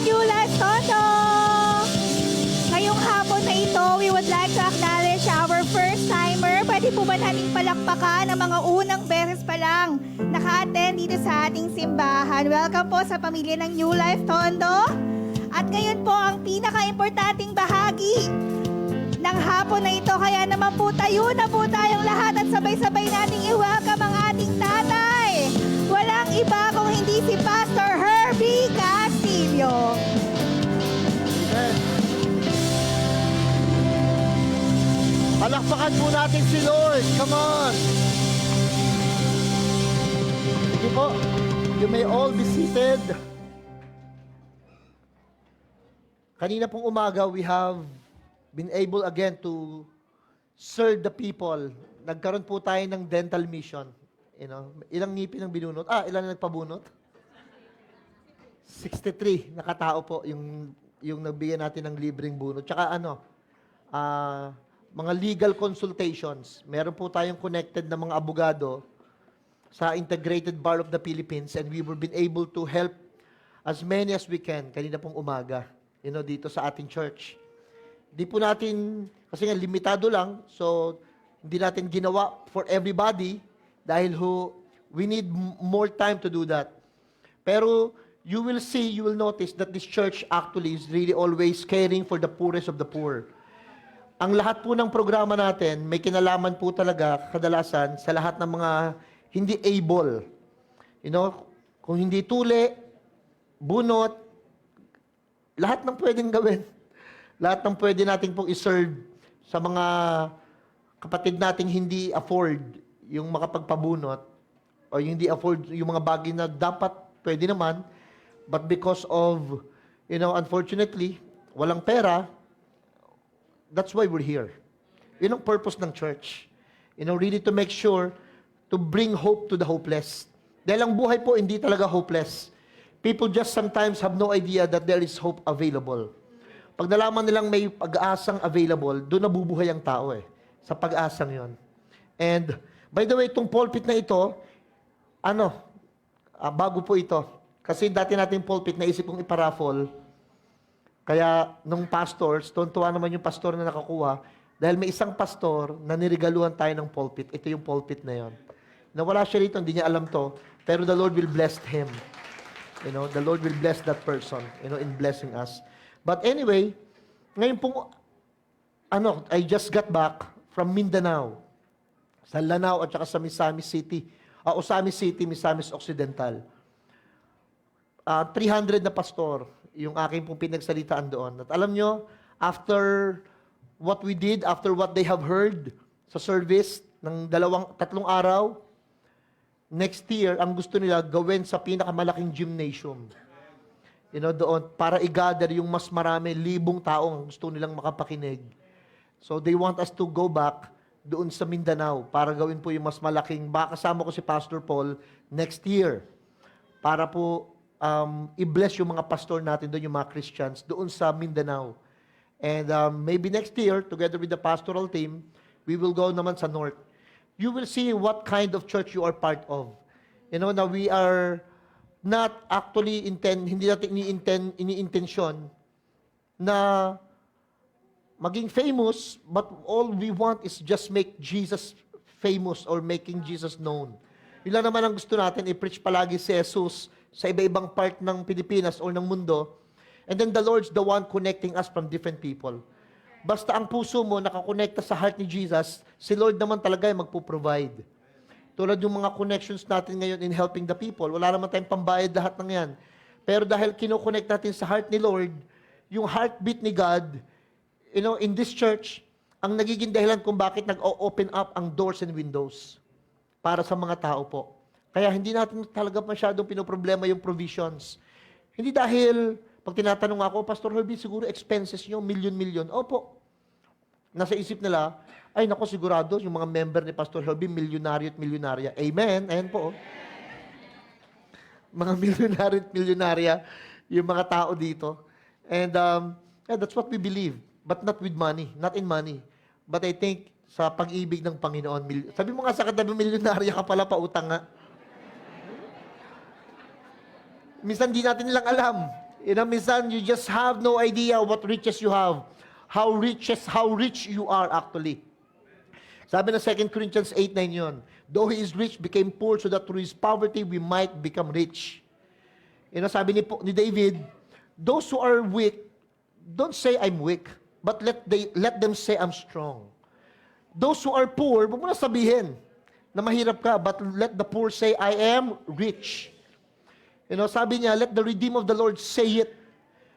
New Life Tondo! Ngayong hapon na ito, we would like to acknowledge our first-timer. Pwede po ba nating palakpakan ang mga unang beses pa lang naka-attend dito sa ating simbahan. Welcome po sa pamilya ng New Life Tondo. At ngayon po ang pinaka-importanting bahagi ng hapon na ito. Kaya naman po tayo na po tayong lahat at sabay-sabay nating i-welcome ang ating tatay. Walang iba kung hindi si Pastor Herbie Castillo. Amen. Palakpakan po natin si Lord. Come on. Sige po. You may all be seated. Kanina pong umaga, we have been able again to serve the people. Nagkaroon po tayo ng dental mission. You know, ilang ngipin ang binunot? Ilan na nagpabunot? 63 nakatao po yung nagbigay natin ng libreng bunot. Tsaka mga legal consultations. Meron po tayong connected na mga abogado sa Integrated Bar of the Philippines and we were been able to help as many as we can kanina pong umaga, dito sa ating church. Di po natin, kasi nga limitado lang, so hindi natin ginawa for everybody dahil we need more time to do that. Pero you will notice that this church actually is really always caring for the poorest of the poor. Ang lahat po ng programa natin, may kinalaman po talaga kadalasan sa lahat ng mga hindi able. Kung hindi tuli, bunot, lahat ng pwedeng gawin. Lahat ng pwede natin pong iserve sa mga kapatid nating hindi afford yung makapagpabunot o hindi afford yung mga bagay na dapat pwede naman, but because of, unfortunately, walang pera, that's why we're here. Yun ang purpose ng church. Really to make sure to bring hope to the hopeless. Dahil ang buhay po hindi talaga hopeless. People just sometimes have no idea that there is hope available. Pag nalaman nilang may pag-asang available, doon nabubuhay ang tao sa pag-asang yon. And, by the way, itong pulpit na ito, bago po ito. Kasi dati natin pulpit, naisip kong iparaffle. Kaya, nung pastors, tuwa naman yung pastor na nakakuha, dahil may isang pastor na nirigaluhan tayo ng pulpit. Ito yung pulpit na yon. Nawala siya rito, hindi niya alam to, pero the Lord will bless him. The Lord will bless that person, in blessing us. But anyway, ngayon pong, I just got back from Mindanao, sa Lanao at saka sa Misamis City. Osamis City, Misamis Occidental. 300 na pastor, yung aking pong pinagsalitaan doon. At alam nyo, after what we did, after what they have heard sa service ng 3 araw, next year, ang gusto nila gawin sa pinakamalaking gymnasium. Doon, para i-gather yung mas marami, 1,000 taong gusto nilang makapakinig. So, they want us to go back doon sa Mindanao para gawin po yung mas malaking, baka kasama ko si Pastor Paul next year para po i-bless yung mga pastor natin doon, yung mga Christians, doon sa Mindanao. And maybe next year, together with the pastoral team, we will go naman sa North. You will see what kind of church you are part of. Na we are not actually hindi natin ini-intensyon na maging famous, but all we want is just make Jesus famous or making Jesus known. Yun lang naman ang gusto natin, i-preach palagi si Jesus sa iba-ibang part ng Pilipinas or ng mundo. And then the Lord's the one connecting us from different people. Basta ang puso mo nakakonekta sa heart ni Jesus, si Lord naman talaga yung magpo-provide. Tulad yung mga connections natin ngayon in helping the people, wala naman tayong pambayad lahat ng yan. Pero dahil kinoconnect natin sa heart ni Lord, yung heartbeat ni God, in this church, ang nagiging dahilan kung bakit nag-open up ang doors and windows para sa mga tao po. Kaya hindi natin talaga masyadong pinoproblema yung provisions. Hindi dahil, pag tinatanong ako, Pastor Herbie, siguro expenses nyo, milyon-milyon. Opo. Nasa isip nila, ay nako sigurado, yung mga member ni Pastor Herbie, milyonaryo at milyonarya. Amen? Ayan po. Mga milyonaryo at milyonarya, yung mga tao dito. And that's what we believe. But not with money, not in money. But I think, sa pag-ibig ng Panginoon. Sabi mo nga sa katabi, milyonarya ka pala, pautang nga. Minsan di natin nilang alam. Minsan, you just have no idea what riches you have. How rich you are actually. Sabi ng 2 Corinthians 8:9 yun. Though he is rich, became poor so that through his poverty, we might become rich. Sabi ni David, those who are weak, don't say I'm weak, but let them say I'm strong. Those who are poor, huwag mo na sabihin na mahirap ka, but let the poor say, I am rich. Sabi niya, let the redeemed of the Lord say it.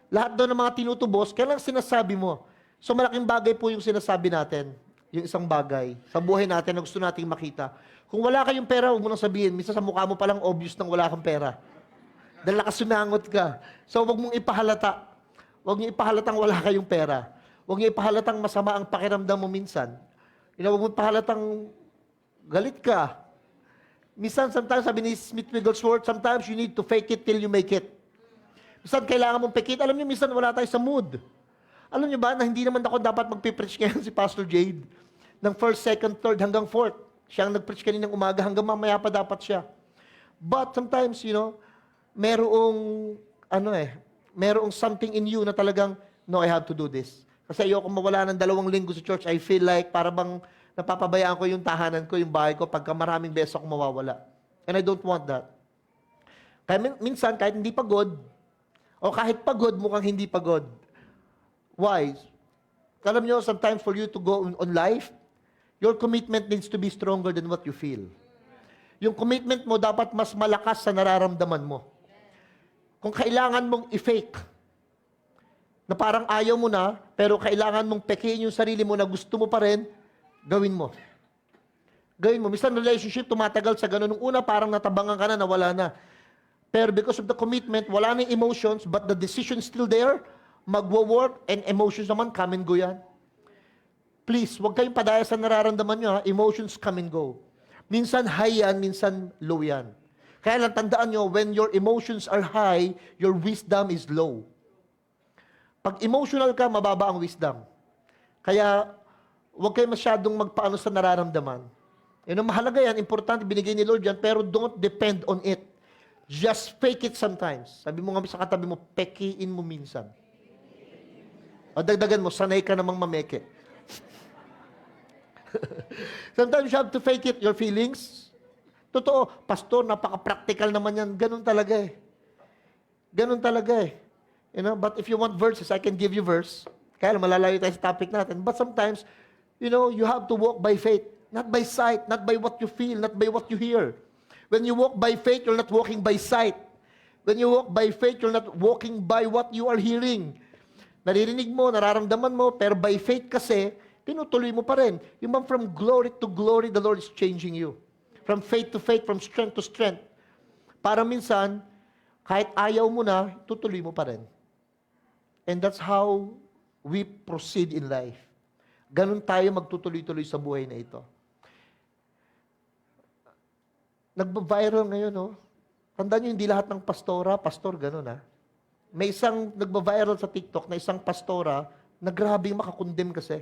Lahat daw ng mga tinutubos, kailan sinasabi mo? So malaking bagay po yung sinasabi natin, yung isang bagay sa buhay natin na gusto nating makita. Kung wala kayong pera, huwag mo nang sabihin. Minsan sa mukha mo palang obvious nang wala kang pera. Dahil nakasumangot ka. So huwag mong ipahalata. Huwag niyo ipahalatang wala kayong pera. Huwag niyo ipahalatang masama ang pakiramdam mo minsan. Huwag mong ipahalatang galit ka. Minsan, sometimes, sabi ni Smith Wigglesworth, sometimes you need to fake it till you make it. Minsan, kailangan mong fake it. Alam niyo, minsan wala tayo sa mood. Alam niyo ba na hindi naman ako dapat magpipreach ngayon si Pastor Jade ng 1st, 2nd, 3rd hanggang 4th. Siya ang nagpreach kaninang umaga hanggang mamaya pa dapat siya. But sometimes, merong something in you na talagang, no, I have to do this. Kasi ayoko mawala ng 2 linggo sa church. I feel like para bang napapabayaan ko yung tahanan ko, yung bahay ko, pagka maraming beses ako mawawala. And I don't want that. Kaya minsan, kahit hindi pagod, o kahit pagod, mukhang hindi pagod. Why? Alam nyo, sometimes for you to go on life, your commitment needs to be stronger than what you feel. Yung commitment mo dapat mas malakas sa nararamdaman mo. Kung kailangan mong i-fake, na parang ayaw mo na, pero kailangan mong pekein yung sarili mo na gusto mo pa rin, gawin mo. Gawin mo. Minsan relationship, tumatagal sa ganun. Nung una, parang natabangan ka na, nawala na. Pero because of the commitment, wala na yung emotions, but the decision still there, magwo-work, and emotions naman, come and go yan. Please, huwag kayong padaya sa nararamdaman nyo, ha? Emotions come and go. Minsan high yan, minsan low yan. Kaya lang tandaan nyo, when your emotions are high, your wisdom is low. Pag emotional ka, mababa ang wisdom. Kaya, huwag kayo masyadong magpaano sa nararamdaman. Mahalaga yan, importante, binigay ni Lord yan, pero don't depend on it. Just fake it sometimes. Sabi mo nga sa katabi mo, pekiin mo minsan. O dagdagan mo, sanay ka namang mameke. Sometimes you have to fake it, your feelings. Totoo, pastor, napaka-practical naman yan. Ganun talaga eh. Ganun talaga eh. But if you want verses, I can give you verse. Kaya malalayo tayo sa topic natin. But sometimes, you have to walk by faith. Not by sight, not by what you feel, not by what you hear. When you walk by faith, you're not walking by sight. When you walk by faith, you're not walking by what you are hearing. Naririnig mo, nararamdaman mo, pero by faith kasi, tinutuloy mo pa rin. Yung bang from glory to glory, the Lord is changing you. From faith to faith, from strength to strength. Para minsan, kahit ayaw mo na, tutuloy mo pa rin. And that's how we proceed in life. Ganun tayo magtutuloy-tuloy sa buhay na ito. Nagba-viral ngayon, no? Tandaan nyo, hindi lahat ng pastor, ganun, ha? May isang nagba-viral sa TikTok na isang pastora na grabing makakondem kasi.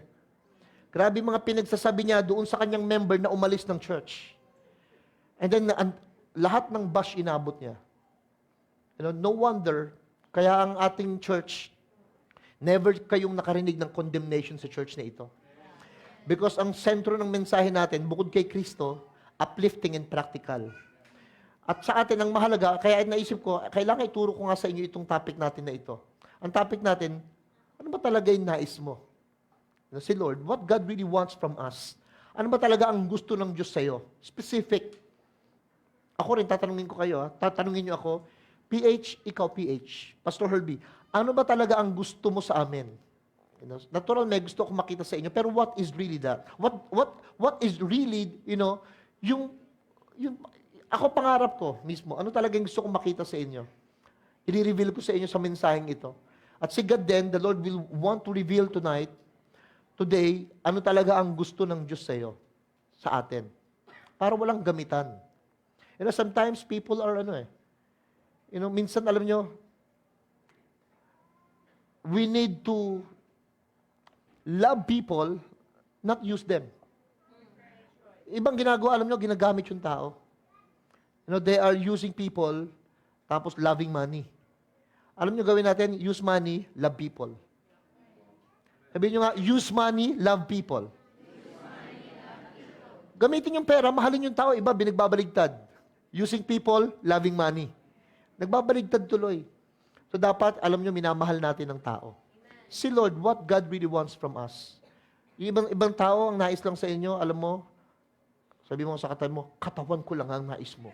Grabe mga pinagsasabi niya doon sa kanyang member na umalis ng church. And then, lahat ng bash inabot niya. No wonder, kaya ang ating church, never kayong nakarinig ng condemnation sa church na ito. Because ang sentro ng mensahe natin, bukod kay Kristo, uplifting and practical. At sa atin, ang mahalaga, kaya naisip ko, kailangan ituro ko nga sa inyo itong topic natin na ito. Ang topic natin, ano ba talaga yung nais mo? Si Lord, what God really wants from us? Ano ba talaga ang gusto ng Diyos sa'yo? Specific. Ako rin, tatanungin ko kayo, tatanungin niyo ako, PH, ikaw PH, Pastor Herbie, ano ba talaga ang gusto mo sa amin? Natural, may gusto ko makita sa inyo, pero what is really that? What is really, yung ako pangarap ko mismo, ano talaga yung gusto kong makita sa inyo? I-reveal ko sa inyo sa mensaheng ito. At si God then, the Lord will want to reveal today, ano talaga ang gusto ng Diyos sa iyo, sa atin. Para walang gamitan. Sometimes people are minsan alam nyo, we need to love people, not use them. Ibang ginagawa, alam nyo, ginagamit yung tao. They are using people, tapos loving money. Alam nyo gawin natin, use money, love people. Sabihin nyo nga, use money, love people. Gamitin yung pera, mahalin yung tao, iba binagbabaligtad. Using people, loving money. Nagbabaligtad tuloy. So dapat, alam nyo, minamahal natin ang tao. Si Lord, what God really wants from us. Yung ibang tao, ang nais lang sa inyo, alam mo, sabi mo sa katawan mo, katawan ko lang ang nais mo.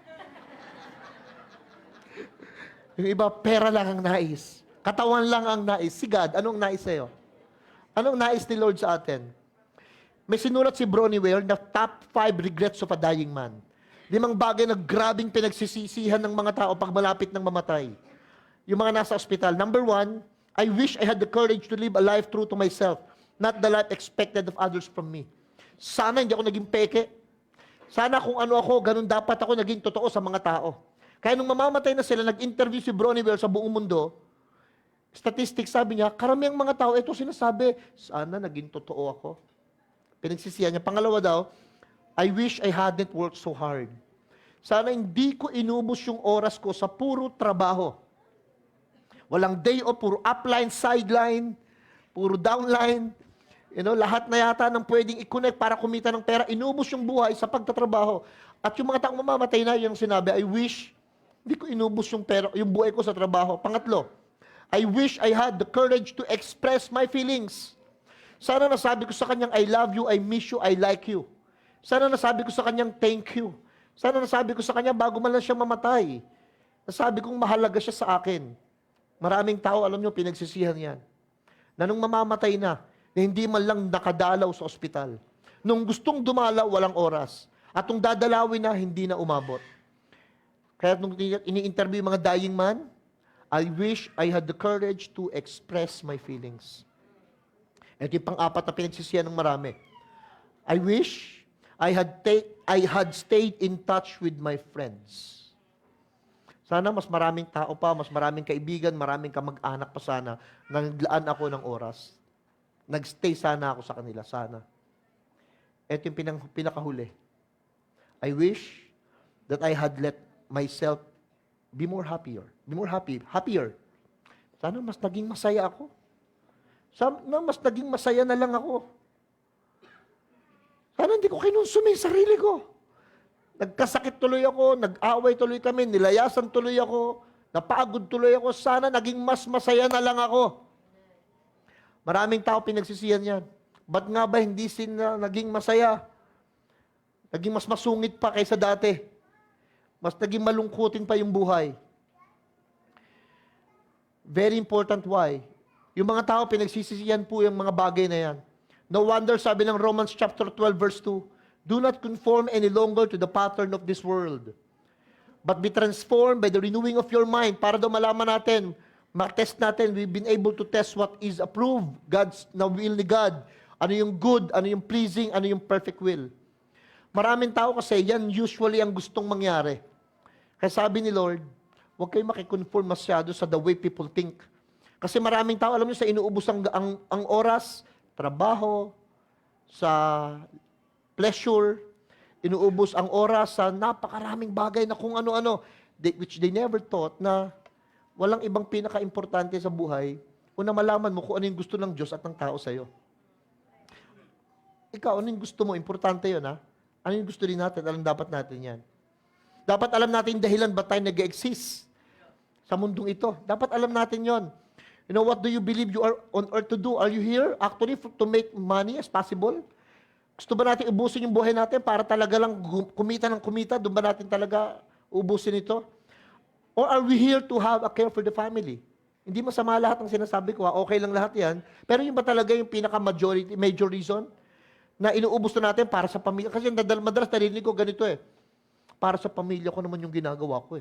Yung iba, pera lang ang nais. Katawan lang ang nais. Si God, anong nais sa'yo? Anong nais ni Lord sa atin? May sinulat si Bronnie Ware na top 5 regrets of a dying man. 5 bagay na grabing pinagsisisihan ng mga tao pag malapit ng mamatay. Yung mga nasa ospital. Number 1, I wish I had the courage to live a life true to myself, not the life expected of others from me. Sana hindi ako naging peke. Sana kung ano ako, ganun dapat ako naging totoo sa mga tao. Kaya nung mamamatay na sila, nag-interview si Bronnie Ware sa buong mundo, statistics, sabi niya, karamihang mga tao, ito sinasabi, sana naging totoo ako. Pinagsisihan niya. Pangalawa daw, I wish I hadn't worked so hard. Sana hindi ko inubos yung oras ko sa puro trabaho. Walang day off, puro upline, sideline, puro downline. Lahat na yata ng pwedeng i-connect para kumita ng pera, inubos yung buhay sa pagtatrabaho. At yung mga taong mamamatay na, yung sinabi, I wish hindi ko inubos yung pera, yung buhay ko sa trabaho. Pangatlo, I wish I had the courage to express my feelings. Sana nasabi ko sa kanyang, I love you, I miss you, I like you. Sana nasabi ko sa kanyang, thank you. Sana nasabi ko sa kanya, bago man lang siya mamatay. Nasabi kong mahalaga siya sa akin. Maraming tao, alam nyo, pinagsisihan yan. Na nung mamamatay na hindi man lang nakadalaw sa ospital. Nung gustong dumalaw, walang oras. At nung dadalawin na, hindi na umabot. Kaya nung ini-interview yung mga dying man, I wish I had the courage to express my feelings. Ito yung pang-apat na pinagsisihan ng marami. I wish I had stayed in touch with my friends. Sana mas maraming tao pa, mas maraming kaibigan, maraming kamag-anak pa sana, naglaan ako ng oras. Nagstay sana ako sa kanila, sana. Ito yung pinakahuli. I wish that I had let myself be more happier. Be more happier. Sana mas naging masaya ako. Sana mas naging masaya na lang ako. Sana hindi ko kinonsumi yung sarili ko. Nagkasakit tuloy ako, nag-away tuloy kami, nilayasan tuloy ako, napagod tuloy ako. Sana naging mas masaya na lang ako. Maraming tao pinagsisihan yan. Ba't nga ba hindi sila naging masaya? Naging mas masungit pa kaysa dati. Mas naging malungkutin pa yung buhay. Very important why. Yung mga tao, pinagsisisihan po yung mga bagay na yan. No wonder, sabi ng Romans chapter 12, verse 2, do not conform any longer to the pattern of this world, but be transformed by the renewing of your mind, para daw malaman natin, ma-test natin, we've been able to test what is approved, na will ni God. Ano yung good, ano yung pleasing, ano yung perfect will. Maraming tao kasi, yan usually ang gustong mangyari. Kaya sabi ni Lord, huwag kayo makikonform masyado sa the way people think. Kasi maraming tao, alam niyo, sa inuubos ang oras, trabaho, sa pleasure, inuubos ang oras sa napakaraming bagay na kung ano-ano, which they never thought na walang ibang pinaka-importante sa buhay, una malaman mo kung ano yung gusto ng Diyos at ng tao sa'yo. Ikaw, ano yung gusto mo? Importante yun, ha? Ano yung gusto din natin? Alam dapat natin yan. Dapat alam natin dahilan ba tayo nag-exist sa mundong ito. Dapat alam natin yon. You know, what do you believe you are on earth to do? Are you here actually to make money as possible? Gusto ba natin ubusin yung buhay natin para talaga lang kumita ng kumita? Doon ba natin talaga ubusin ito? Or are we here to have a care for the family? Hindi masama lahat ng sinasabi ko, ha? Okay lang lahat yan. Pero yung ba talaga yung major reason na inuubos na natin para sa pamilya? Kasi madalas narinig ko ganito para sa pamilya ko naman yung ginagawa ko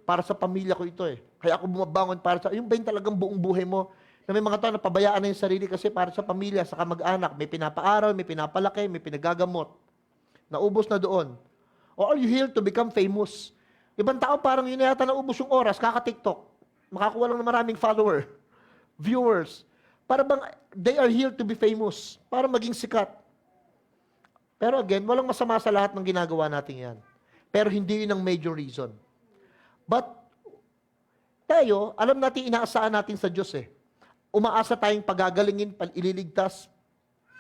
Para sa pamilya ko ito Kaya ako bumabangon para sa, yung ba yung talagang buong buhay mo? Na may mga tao na pabayaan na yung sarili kasi para sa pamilya, sa kamag-anak, may pinapaaral, may pinapalaki, may pinagagamot. Naubos na doon. Or are you here to become famous? Ibang tao parang yun yata naubos yung oras, kaka-TikTok. Makakuha lang ng maraming follower, viewers. Para bang they are here to be famous, para maging sikat. Pero again, walang masama sa lahat ng ginagawa natin yan. Pero hindi yun ang major reason. But Tayo, alam natin, inaasahan natin sa Diyos eh. Umaasa tayong pagagalingin, ililigtas,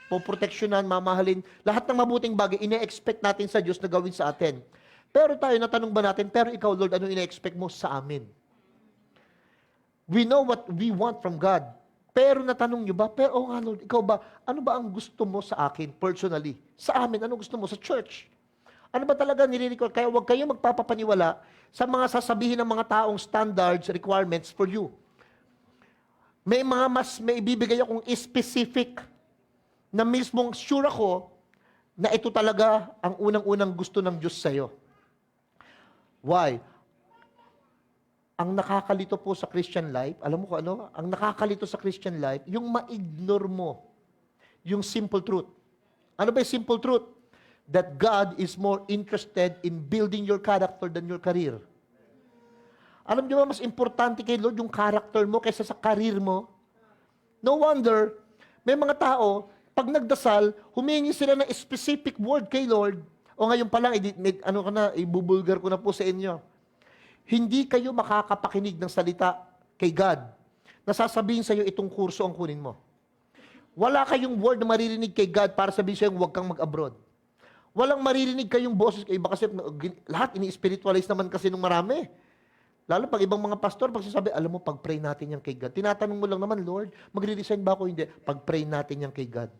poproteksyonan, mamahalin. Lahat ng mabuting bagay, ine-expect natin sa Diyos na gawin sa atin. Pero tayo, natanong ba natin, pero ikaw, Lord, ano ine-expect mo sa amin? We know what we want from God. Pero natanong nyo ba, pero nga Lord, ikaw ba, ano ba ang gusto mo sa akin personally? Sa amin, ano gusto mo sa church? Ano ba talaga nire-require? Kaya huwag kayo magpapapaniwala sa mga sasabihin ng mga taong standards, requirements for you. May ibibigay akong specific na mismong sure ako na ito talaga ang unang-unang gusto ng Diyos sa'yo. Why? Ang nakakalito po sa Christian life, alam mo kung ano? Ang nakakalito sa Christian life, yung ma-ignore mo yung simple truth. Ano ba yung simple truth? That God is more interested in building your character than your career. Alam niyo ba, mas importante kay Lord yung character mo kaysa sa career mo? No wonder, may mga tao, pag nagdasal, humingi sila ng specific word kay Lord. O ngayon pa lang, ibubulgar ko na po sa inyo. Hindi kayo makakapakinig ng salita kay God na sasabihin sa iyo itong kurso ang kunin mo. Wala kayong word na maririnig kay God para sabihin sa iyo huwag kang mag-abroad. Walang maririnig kayong boses kay iba kasi lahat ini-spiritualize naman kasi nung marami. Lalo pag ibang mga pastor, pag sasabi, alam mo, pag-pray natin yan kay God. Tinatanong mo lang naman, Lord, magre-resign ba ako? Hindi. Pag-pray natin yan kay God.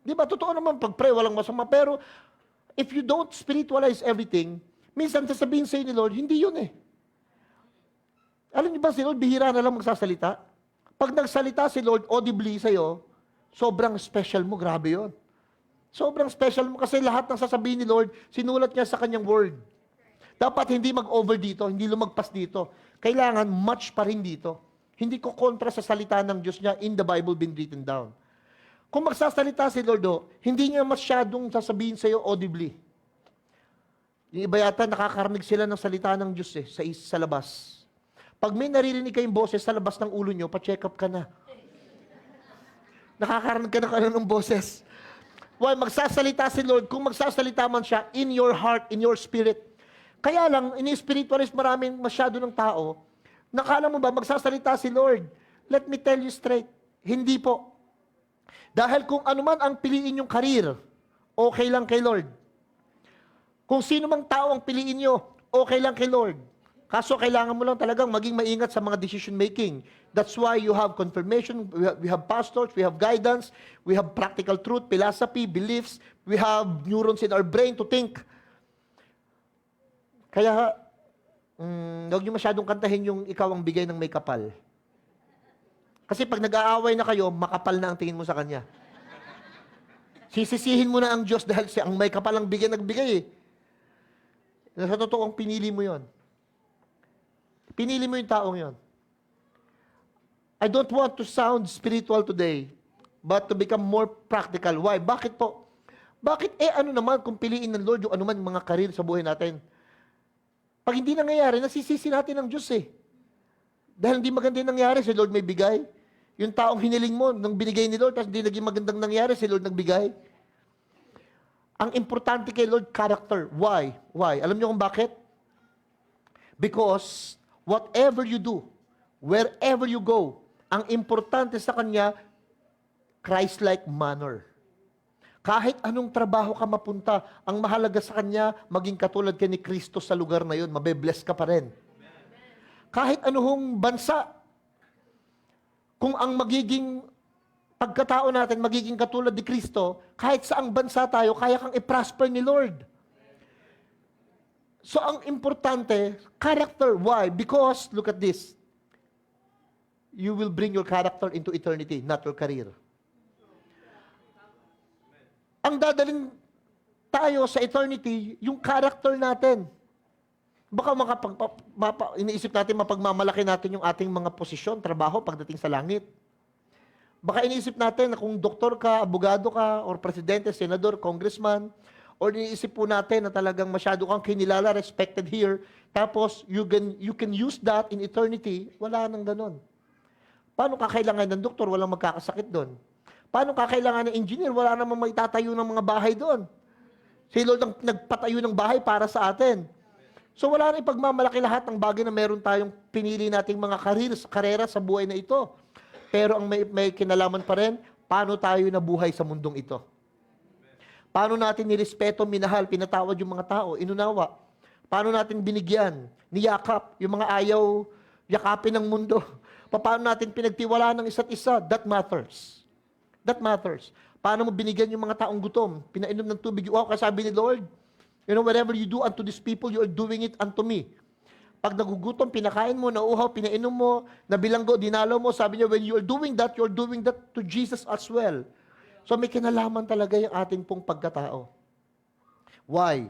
Di ba? Totoo naman, pag-pray, walang masama. Pero, if you don't spiritualize everything, minsan sasabihin sa ni Lord, hindi yun eh. Alam niyo ba si Lord, bihira na lang magsasalita? Pag nagsalita si Lord audibly sa'yo, sobrang special mo, grabe yun. Sobrang special mo kasi lahat ng sasabihin ni Lord, sinulat niya sa kanyang word. Dapat hindi mag-over dito, hindi lumagpas dito. Kailangan match pa rin dito. Hindi ko kontra sa salita ng Diyos niya in the Bible been written down. Kung magsasalita si Lord, hindi niya masyadong sasabihin sa iyo audibly. Yung iba yata, nakakarinig sila ng salita ng Diyos sa labas. Pag may naririnig kayong boses sa labas ng ulo nyo, pa-check up ka na. Nakakarinig ka na ng boses. Why? Magsasalita si Lord, kung magsasalita man siya, in your heart, in your spirit. Kaya lang, ini-spiritualize masyado ng tao, nakala mo ba, magsasalita si Lord. Let me tell you straight, hindi po. Dahil kung ano man ang piliin yung career, okay lang kay Lord. Kung sino mang tao ang piliin nyo, okay lang kay Lord. Kaso kailangan mo lang talagang maging maingat sa mga decision making. That's why you have confirmation, we have pastors, we have guidance, we have practical truth, philosophy, beliefs, we have neurons in our brain to think. Kaya, huwag niyo masyadong kantahin yung ikaw ang bigay ng may kapal. Kasi pag nag-aaway na kayo, makapal na ang tingin mo sa kanya. Sisisihin mo na ang Diyos dahil ang may kapal ang nagbigay eh. Sa totoong pinili mo yon. Pinili mo yung taong yon. I don't want to sound spiritual today, but to become more practical. Why? Bakit po? Bakit? Ano naman kung piliin ng Lord yung anuman mga karir sa buhay natin? Pag hindi nangyayari, nasisisi natin ang Diyos eh. Dahil hindi maganda yung nangyari, si Lord may bigay. Yung taong hiniling mo, nang binigay ni Lord, tapos hindi naging magandang nangyari, si Lord nagbigay. Ang importante kay Lord, character. Why? Why? Alam niyo kung bakit? Because whatever you do, wherever you go, ang importante sa Kanya, Christ-like manner. Kahit anong trabaho ka mapunta, ang mahalaga sa Kanya, maging katulad ka ni Kristo sa lugar na yun, mabe-bless ka pa rin. Kahit anong bansa, kung ang magiging pagkatao natin, magiging katulad ni Kristo, kahit saang bansa tayo, kaya kang i-prosper ni Lord. So ang importante, character. Why? Because, look at this, you will bring your character into eternity, not your career. Ang dadalhin tayo sa eternity, yung character natin. Baka iniisip natin, mapagmamalaki natin yung ating mga posisyon, trabaho pagdating sa langit. Baka iniisip natin na kung doktor ka, abogado ka, or presidente, senador, congressman, or iniisip po natin na talagang masyado kang kinilala, respected here, tapos you can use that in eternity, wala nang ganon. Paano kakailangan ng doktor? Walang magkakasakit doon. Paano kakailangan ng engineer? Wala namang maitatayo ng mga bahay doon. Si Lord ang nagpatayo ng bahay para sa atin. So wala na ipagmamalaki lahat ng bagay na meron tayong pinili nating mga karera sa buhay na ito. Pero ang may kinalaman pa rin, paano tayo nabuhay sa mundong ito? Paano natin nirespeto, minahal, pinatawad yung mga tao, inunawa? Paano natin binigyan, niyakap, yung mga ayaw yakapin ng mundo? Paano natin pinagtiwalaan ng isa't isa? That matters. That matters. Paano mo binigyan yung mga taong gutom? Pinainom ng tubig. Wow, kasabi ni Lord, whatever you do unto these people, you are doing it unto me. Pag nagugutom, pinakain mo, nauuhaw, pinainom mo, nabilanggo, dinalo mo, sabi niya, when you are doing that to Jesus as well. So may kinalaman talaga yung ating pong pagkatao. Why?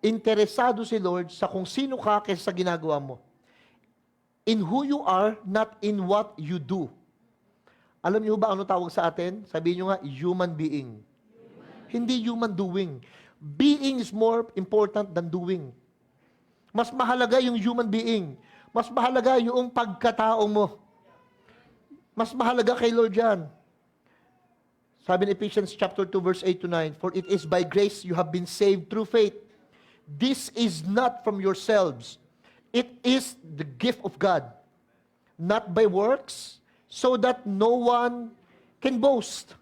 Interesado si Lord sa kung sino ka kaysa sa ginagawa mo. In who you are, not in what you do. Alam niyo ba ano tawag sa atin? Sabihin niyo nga, human being. Hindi human doing. Being is more important than doing. Mas mahalaga yung human being. Mas mahalaga yung pagkatao mo. Mas mahalaga kay Lord yan. Sabi in Ephesians chapter 2 verse 8 to 9, for it is by grace you have been saved through faith. This is not from yourselves. It is the gift of God, not by works, so that no one can boast.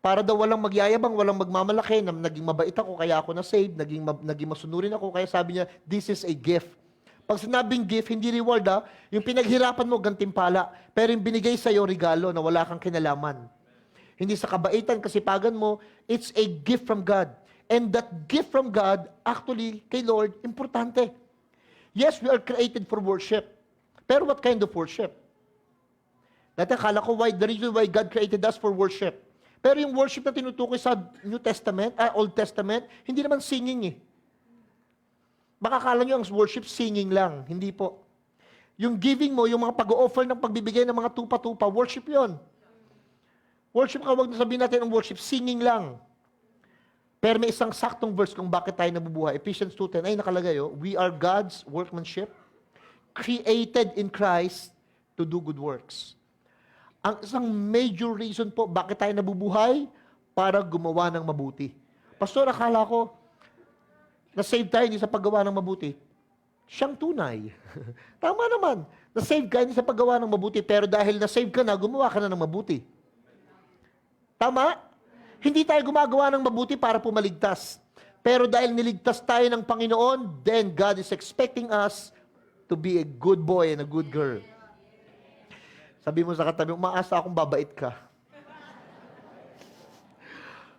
Para daw walang magyayabang, walang magmamalaki, na naging mabait ako, kaya ako na-save, naging masunurin ako, kaya sabi niya, this is a gift. Pag sinabing gift, hindi reward yung pinaghirapan mo, gantimpala, pero yung binigay sa'yo, regalo, na wala kang kinalaman. Hindi sa kabaitan, kasipagan mo, it's a gift from God. And that gift from God, actually, kay Lord, importante. Yes, we are created for worship. Pero what kind of worship? Dati akala ko the reason why God created us for worship. Pero yung worship na tinutukoy sa New Testament, Old Testament, hindi naman singing Baka akala nyo ang worship singing lang. Hindi po. Yung giving mo, yung mga pag-offer ng pagbibigay ng mga tupa-tupa, worship yon. Worship ka, wag na sabihin natin ang worship, singing lang. Pero may isang saktong verse kung bakit tayo nabubuhay. Ephesians 2:10, ay nakalagay, we are God's workmanship, created in Christ to do good works. Ang isang major reason po bakit tayo nabubuhay, para gumawa ng mabuti. Pastor, akala ko, na-save tayo hindi sa paggawa ng mabuti. Siyang tunay. Tama naman. Na-save ka hindi sa paggawa ng mabuti, pero dahil na-save ka na, gumawa ka na ng mabuti. Tama? Hindi tayo gumagawa ng mabuti para pumaligtas. Pero dahil niligtas tayo ng Panginoon, then God is expecting us to be a good boy and a good girl. Sabi mo sa katabi, umaasa akong babait ka.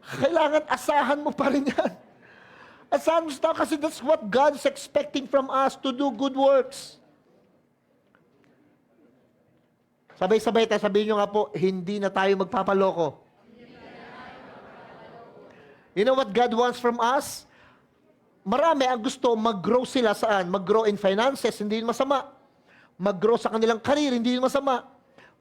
Kailangan asahan mo pa rin yan. Asahan mo sa tao kasi that's what God is expecting from us, to do good works. Sabay-sabay tayo, sabihin nyo nga po, hindi na tayo magpapaloko. You know what God wants from us? Marami ang gusto mag-grow sila saan? Mag-grow in finances, hindi yun masama. Mag-grow sa kanilang career, hindi yun masama.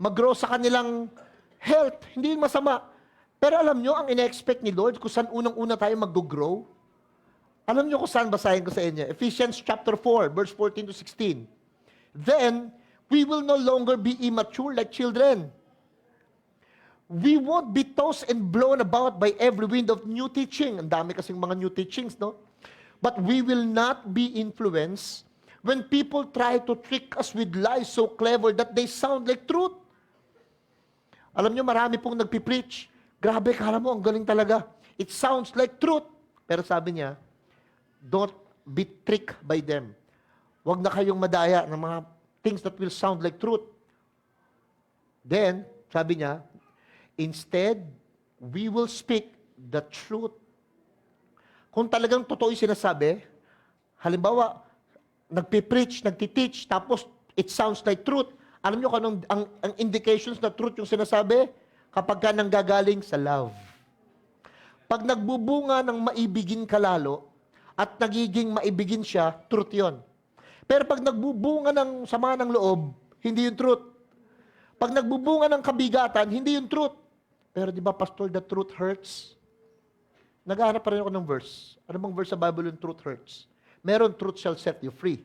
Mag-grow sa kanilang health, hindi yun masama. Pero alam nyo, ang ina-expect ni Lord, kung saan unang-una tayo mag-grow, alam nyo kung saan, basahin ko sa inyo. Ephesians chapter 4, verse 14 to 16. Then, we will no longer be immature like children. We won't be tossed and blown about by every wind of new teaching. Ang dami kasing mga new teachings, no? But we will not be influenced when people try to trick us with lies so clever that they sound like truth. Alam nyo, marami pong nagpipreach. Grabe, kala mo, ang galing talaga. It sounds like truth. Pero sabi niya, don't be tricked by them. Huwag na kayong madaya ng mga things that will sound like truth. Then, sabi niya, instead, we will speak the truth. Kung talagang totoo yung sinasabi, halimbawa, nagpipreach, nagtiteach, tapos it sounds like truth. Alam nyo kung anong, ang indications na truth yung sinasabi? Kapag ka nanggagaling sa love. Pag nagbubunga ng maibigin ka lalo, at nagiging maibigin siya, truth yon. Pero pag nagbubunga ng sama ng loob, hindi yung truth. Pag nagbubunga ng kabigatan, hindi yung truth. Pero di ba, Pastor, the truth hurts? Naghahanap pa rin ako ng verse. Ano bang verse sa Bible yung truth hurts? Meron, truth shall set you free.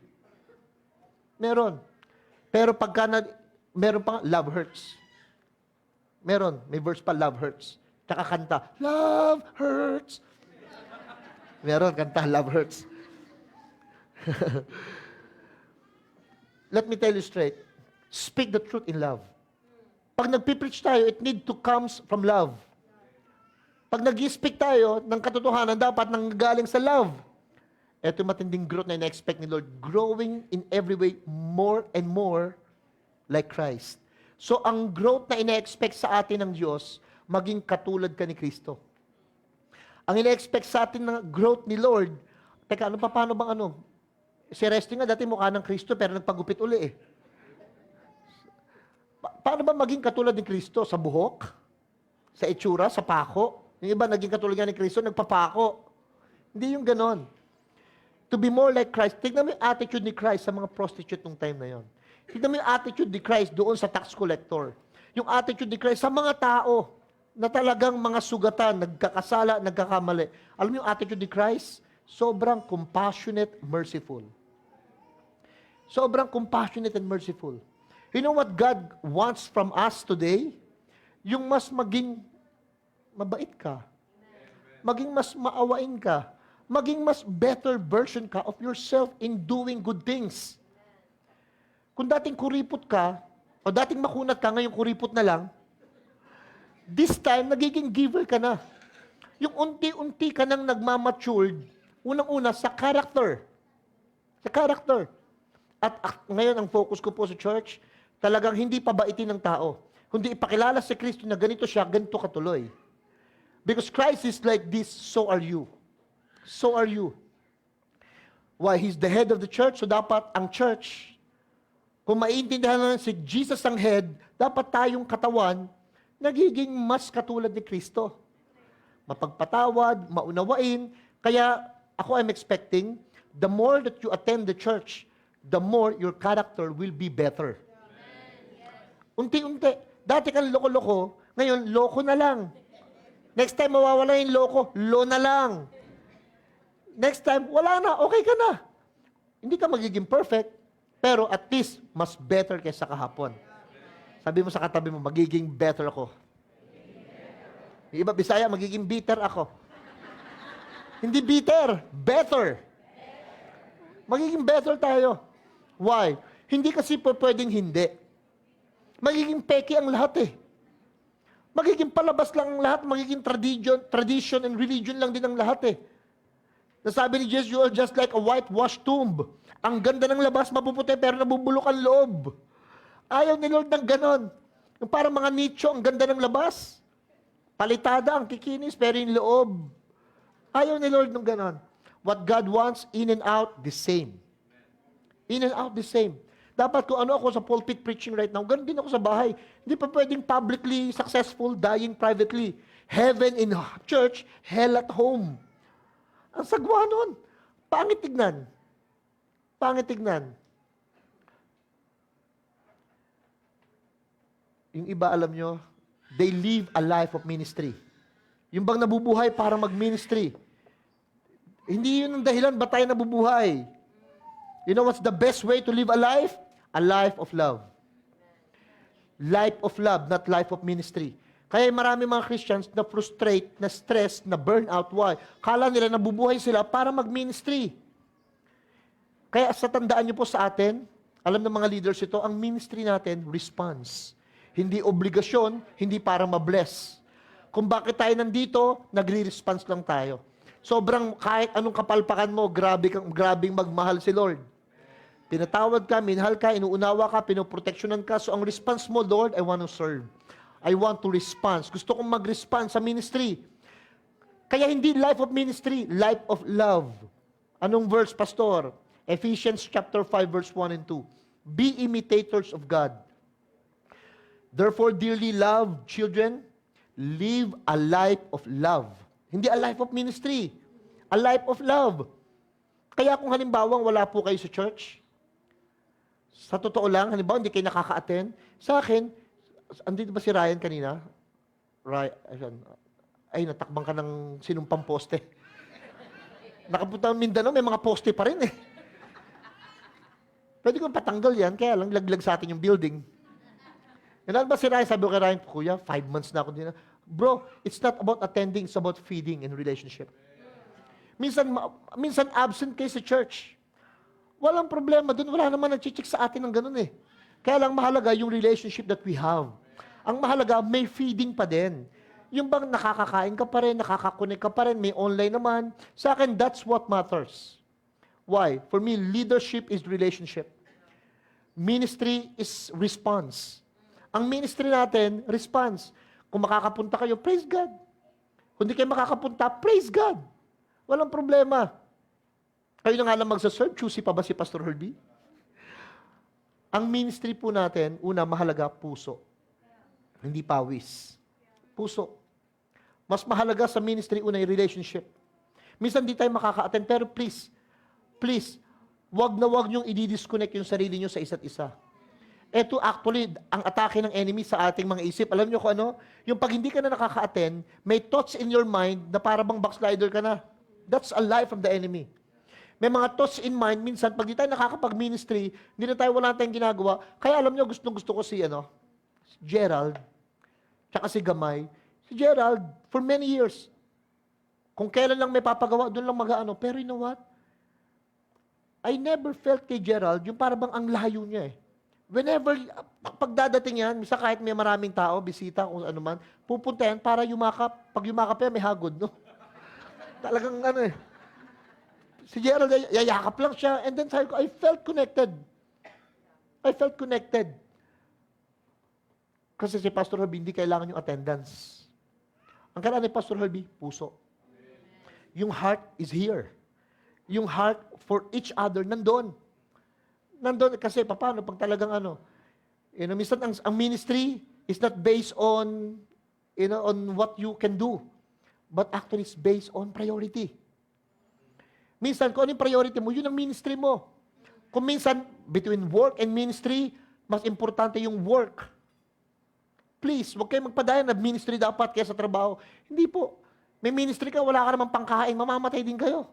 Meron. Pero pagka meron pa, love hurts. Meron, may verse pa, love hurts. Tsaka kanta, love hurts. Meron, kanta, love hurts. Let me tell you straight. Speak the truth in love. Pag nagpipreach tayo, it need to comes from love. Pag nag-speak tayo ng katotohanan, dapat nanggagaling sa love. Ito yung matinding growth na ina-expect ni Lord. Growing in every way more and more like Christ. So, ang growth na ina-expect sa atin ng Diyos, maging katulad ka ni Kristo. Ang ina-expect sa atin ng growth ni Lord, teka, paano bang ano? Si Resty nga, dati mukha ng Kristo, pero nagpagupit uli eh. Paano ba maging katulad ni Kristo? Sa buhok? Sa itsura? Sa pako? Yung iba, naging katulad nga ni Kristo, nagpapako. Hindi yung ganon. To be more like Christ, tignan mo yung attitude ni Christ sa mga prostitute nung time na yon. Tignan mo yung attitude ni Christ doon sa tax collector. Yung attitude ni Christ sa mga tao na talagang mga sugatan, nagkakasala, nagkakamali. Alam mo yung attitude ni Christ? Sobrang compassionate, merciful. Sobrang compassionate and merciful. You know what God wants from us today? Yung mas maging mabait ka. Maging mas maawain ka. Maging mas better version ka of yourself in doing good things. Kung dating kuripot ka, o dating makunat ka, ngayon kuripot na lang, this time, nagiging giver ka na. Yung unti-unti ka nang nagmamatured, unang-una, sa character. Sa character. At ngayon, ang focus ko po sa church, talagang hindi pabaitin ng tao. Kundi ipakilala si Kristo na ganito siya, ganito katuloy. Because Christ is like this, so are you. So are you. Why? He's the head of the church, so dapat ang church, kung maiintindihan na si Jesus ang head, dapat tayong katawan, nagiging mas katulad ni Kristo. Mapagpatawad, maunawain. Kaya ako I'm expecting, the more that you attend the church, the more your character will be better. Unti-unti. Dati kang loko-loko, ngayon loko na lang. Next time mawawala yung loko, lo na lang. Next time, wala na, okay ka na. Hindi ka magiging perfect, pero at least, mas better kaysa kahapon. Sabi mo sa katabi mo, magiging better ako. Yung iba, Bisaya, magiging bitter ako. Hindi bitter, better. Magiging better tayo. Why? Hindi kasi pwedeng hindi. Magiging peki ang lahat eh. Magiging palabas lang ang lahat, magiging tradition and religion lang din ang lahat eh. Nasabi ni Jesus, you are just like a whitewashed tomb. Ang ganda ng labas, mapuputi, pero nabubulok ang loob. Ayaw ni Lord ng ganon. Yung parang mga nicho, ang ganda ng labas. Palitada, ang kikinis, pero yung loob. Ayaw ni Lord ng ganon. What God wants, in and out, the same. In and out, the same. Dapat kung ano ako sa pulpit preaching right now, ganun din ako sa bahay. Hindi pa pwedeng publicly successful, dying privately. Heaven in church, hell at home. Ang sagwa nun. Pangit tignan. Pangit tignan. Yung iba, alam nyo, they live a life of ministry. Yung bang nabubuhay para mag-ministry. Hindi yun ang dahilan ba't tayo nabubuhay. You know what's the best way to live a life? A life of love. Life of love, not life of ministry. Kaya marami mga Christians na frustrate, na stress, na burnout. Why? Kala nila nabubuhay sila para mag-ministry. Kaya sa tandaan niyo po sa atin, alam ng mga leaders ito, ang ministry natin, response. Hindi obligasyon, hindi para ma-bless. Kung bakit tayo nandito, nagre-response lang tayo. Sobrang kahit anong kapalpakan mo, grabing magmahal si Lord. Pinatawad ka, minahal ka, inuunawa ka, pinoproteksyonan ka. So ang response mo, Lord, I want to serve. I want to respond. Gusto kong mag-respond sa ministry. Kaya hindi life of ministry, life of love. Anong verse, Pastor? Ephesians chapter 5, verse 1 and 2. Be imitators of God. Therefore, dearly loved children, live a life of love. Hindi a life of ministry. A life of love. Kaya kung halimbawa wala po kayo sa church, sa totoo lang, halimbawa hindi kayo nakaka-attend, sa akin, andito ba si Ryan kanina? Ay, natakbang ka ng sinumpang poste. Nakapunta ng Mindanao, may mga poste pa rin eh. Pwede kong patanggal yan, kaya lang laglag sa atin yung building. Yan ba si Ryan? Sabi ko kay Ryan, Kuya, 5 months na ako din. Bro, it's not about attending, it's about feeding and relationship. Minsan absent kayo sa church. Walang problema doon. Wala naman nag-check sa atin ng ganun eh. Kaya lang mahalaga yung relationship that we have. Ang mahalaga, may feeding pa din. Yung bang nakakakain ka pa rin, nakakakunik ka pa rin, may online naman. Sa akin, that's what matters. Why? For me, leadership is relationship. Ministry is response. Ang ministry natin, response. Kung makakapunta kayo, praise God. Kung di kayo makakapunta, praise God. Walang problema. Kayo na nga lang magsaserve, choosy pa ba si Pastor Herbie? Ang ministry po natin, una, mahalaga, puso. Hindi pawis. Puso. Mas mahalaga sa ministry, una, yung relationship. Minsan di tayo makaka-attend, pero please, wag na wag niyong i-disconnect yung sarili niyo sa isa't isa. Ito actually, ang atake ng enemy sa ating mga isip. Alam niyo kung ano? Yung pag hindi ka na nakaka-attend, may thoughts in your mind na para bang backslider ka na. That's a lie from the enemy. May mga thoughts in mind, minsan, pag di tayo nakakapag-ministry, hindi na tayo wala tayong ginagawa. Kaya alam niyo, gusto ko si Gerald, tsaka si Gamay. Si Gerald, for many years, kung kailan lang may papagawa, doon lang mag-ano. Pero you know what? I never felt kay Gerald, yung para bang ang layo niya eh. Whenever, pagdadating yan, misa kahit may maraming tao, bisita, kung ano man, pupunta yan para yumakap. Pag yumakap yan, may hagod, no? Talagang ano eh. Si Gerald, yayakap lang siya. And then sabi ko, I felt connected. I felt connected. Kasi si Pastor Herbie, hindi kailangan yung attendance. Ang kailangan ni Pastor Herbie, puso. Yung heart is here. Yung heart for each other, nandun. Nandun kasi, paano, pag talagang minsan ang ministry is not based on, on what you can do, but actually it's based on priority. Minsan, kung ano yung priority mo, yun ang ministry mo. Kung minsan, between work and ministry, mas importante yung work. Please, huwag kayo magpadaya na ministry dapat kaya sa trabaho. Hindi po. May ministry ka, wala ka naman pangkain, mamamatay din kayo.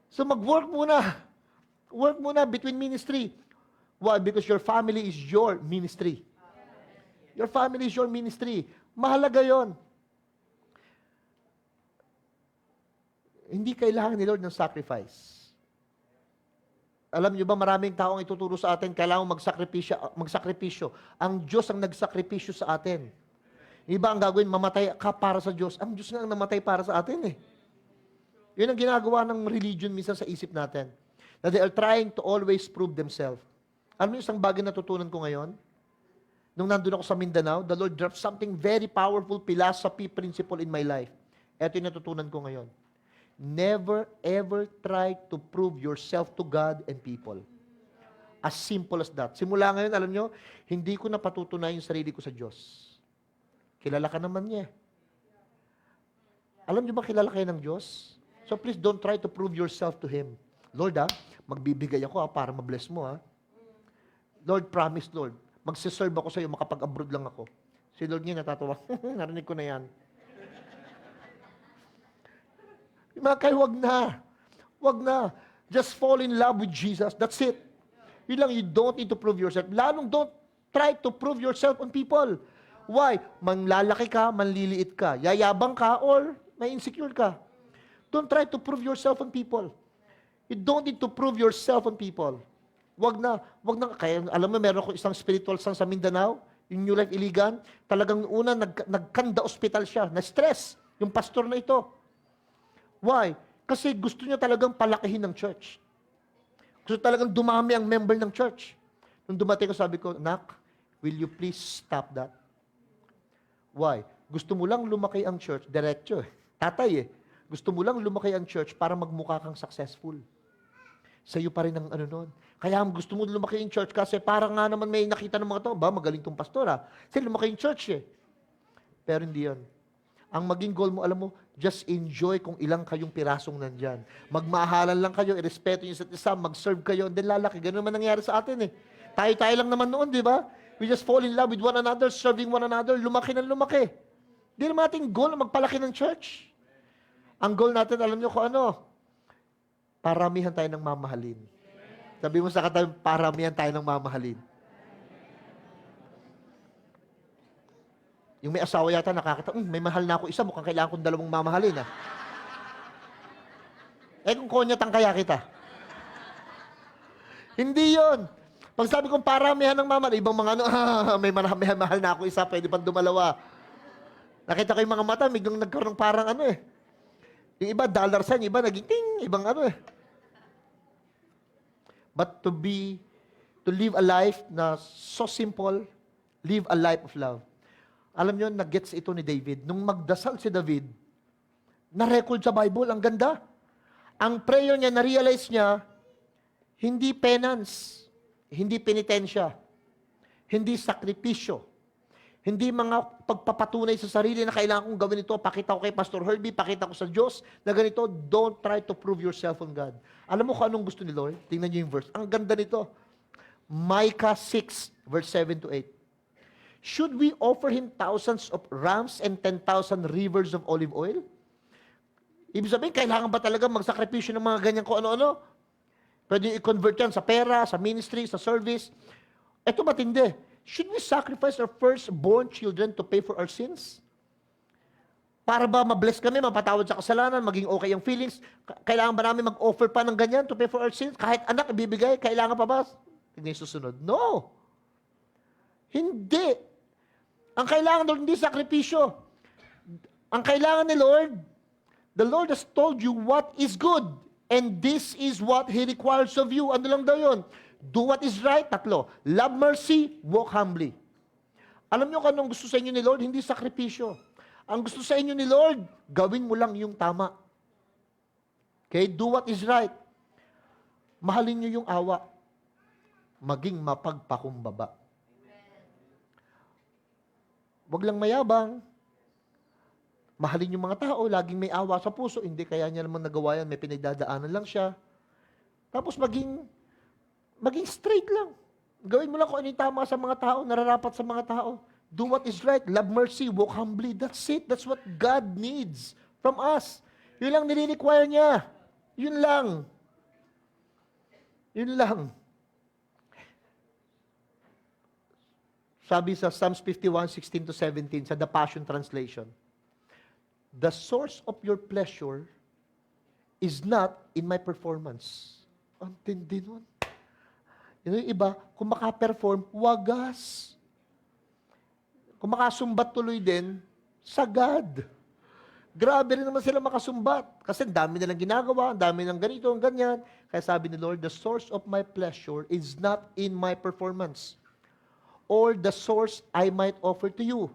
So mag-work muna. Work muna between ministry. Why? Because your family is your ministry. Your family is your ministry. Mahalaga yon. Hindi kailangan ni Lord ng sacrifice. Alam niyo ba, maraming taong ituturo sa atin, kailangan magsakripisyo. Ang Diyos ang nagsakripisyo sa atin. Iba ang gagawin, mamatay ka para sa Diyos. Ang Diyos nga ang namatay para sa atin eh. Yun ang ginagawa ng religion minsan sa isip natin. Na they are trying to always prove themselves. Alam niyo isang bagay na natutunan ko ngayon? Nung nandun ako sa Mindanao, the Lord dropped something very powerful philosophy principle in my life. Ito yung natutunan ko ngayon. Never ever try to prove yourself to God and people. As simple as that. Simula ngayon, alam nyo, hindi ko napatutunayan yung sarili ko sa Diyos. Kilala ka naman niya. Alam nyo ba kilala kayo ng Diyos? So please don't try to prove yourself to Him. Lord magbibigay ako para mabless mo Lord, promise Lord, magsiserve ako sa iyo, makapag-abroad lang ako. Si Lord niya natatawa, narinig ko na yan. Mga kayo, wag na. Just fall in love with Jesus. That's it. Yun lang, you don't need to prove yourself. Lalong don't try to prove yourself on people. Why? Manlalaki ka, manliliit ka. Yayabang ka, or may insecure ka. Don't try to prove yourself on people. You don't need to prove yourself on people. Wag na. Kaya, alam mo, meron ko isang spiritual son sa Mindanao, yung New Life Iligan, talagang una, nagkanda ospital siya, na-stress, yung pastor na ito. Why? Kasi gusto niya talagang palakihin ng church. Gusto talagang dumami ang member ng church. Nung dumating ko, sabi ko, Nak, will you please stop that? Why? Gusto mo lang lumaki ang church, diretso Tatay Gusto mo lang lumaki ang church para magmukha kang successful. Sa'yo pa rin ang nun. Kaya gusto mo lumaki ang church kasi para nga naman may nakita ng mga tao, magaling tong pastor Kasi lumaki yung church Pero hindi yan. Ang maging goal mo, alam mo, just enjoy kung ilang kayong pirasong nandyan. Magmahalan lang kayo, irespeto yung isa't isa, mag-serve kayo, and then lalaki. Ganun naman nangyari sa atin Tayo-tayo lang naman noon, di ba? We just fall in love with one another, serving one another, lumaki ng lumaki. Di naman ating goal na magpalaki ng church. Ang goal natin, alam nyo kung paramihan tayo ng mamahalin. Sabi mo sa katabi, paramihan tayo ng mamahalin. Yung may asawa yata nakakita, may mahal na ako isa, mukhang kailangan kong dalawang mamahalin kung konyat ang kaya kita. Hindi yon. Pag sabi kong paramihan ng mama, ibang mga ano, may mahal na ako isa, pwede pang dumalawa. Nakita ko yung mga mata, biglang nagkaroon ng parang ano eh. Yung iba, dollar sign, yung iba naging ting, ibang ano eh. But to live a life na so simple, live a life of love. Alam nyo, nag-gets ito ni David. Nung magdasal si David, na-record sa Bible, ang ganda. Ang prayer niya, na-realize niya, hindi penance, hindi penitensya, hindi sakripisyo, hindi mga pagpapatunay sa sarili na kailangan kong gawin ito, pakita ko kay Pastor Herbie, pakita ko sa Diyos, na ganito, don't try to prove yourself on God. Alam mo kung anong gusto ni Lord? Tingnan niyo yung verse. Ang ganda nito. Micah 6, verse 7 to 8. Should we offer Him thousands of rams and 10,000 rivers of olive oil? Ibig sabihin, kailangan ba talaga magsakripisyo ng mga ganyan kung ano-ano? Pwede i-convert yan sa pera, sa ministry, sa service. Ito matindi. Should we sacrifice our firstborn children to pay for our sins? Para ba mabless kami, mapatawad sa kasalanan, maging okay ang feelings? Kailangan ba namin mag-offer pa ng ganyan to pay for our sins? Kahit anak ibibigay, kailangan pa ba? Tignan yung susunod. No! Hindi! Ang kailangan doon, hindi sakripisyo. Ang kailangan ni Lord, the Lord has told you what is good. And this is what He requires of you. Ano lang daw yun? Do what is right. 3. Love mercy, walk humbly. Alam niyo kung anong gusto sa inyo ni Lord? Hindi sakripisyo. Ang gusto sa inyo ni Lord, gawin mo lang yung tama. Okay? Do what is right. Mahalin niyo yung awa. Maging mapagpakumbaba. Huwag lang mayabang. Mahalin yung mga tao, laging may awa sa puso. Hindi kaya niya naman nagawa yan, may pinagdadaanan lang siya. Tapos maging straight lang. Gawin mo lang kung ano yung tama sa mga tao, nararapat sa mga tao. Do what is right, love mercy, walk humbly. That's it. That's what God needs from us. Yun lang nire-require niya. Yun lang. Yun lang. Sabi sa Psalms 51, 16 to 17, sa The Passion Translation, the source of your pleasure is not in my performance. Ang tindi nun. Yung iba, kung makaperform, wagas. Kung makasumbat tuloy din, sagad. Grabe rin naman sila makasumbat. Kasi ang dami nilang ginagawa, ang dami ng ganito, ang ganyan. Kaya sabi ni Lord, the source of my pleasure is not in my performance, or the source I might offer to you.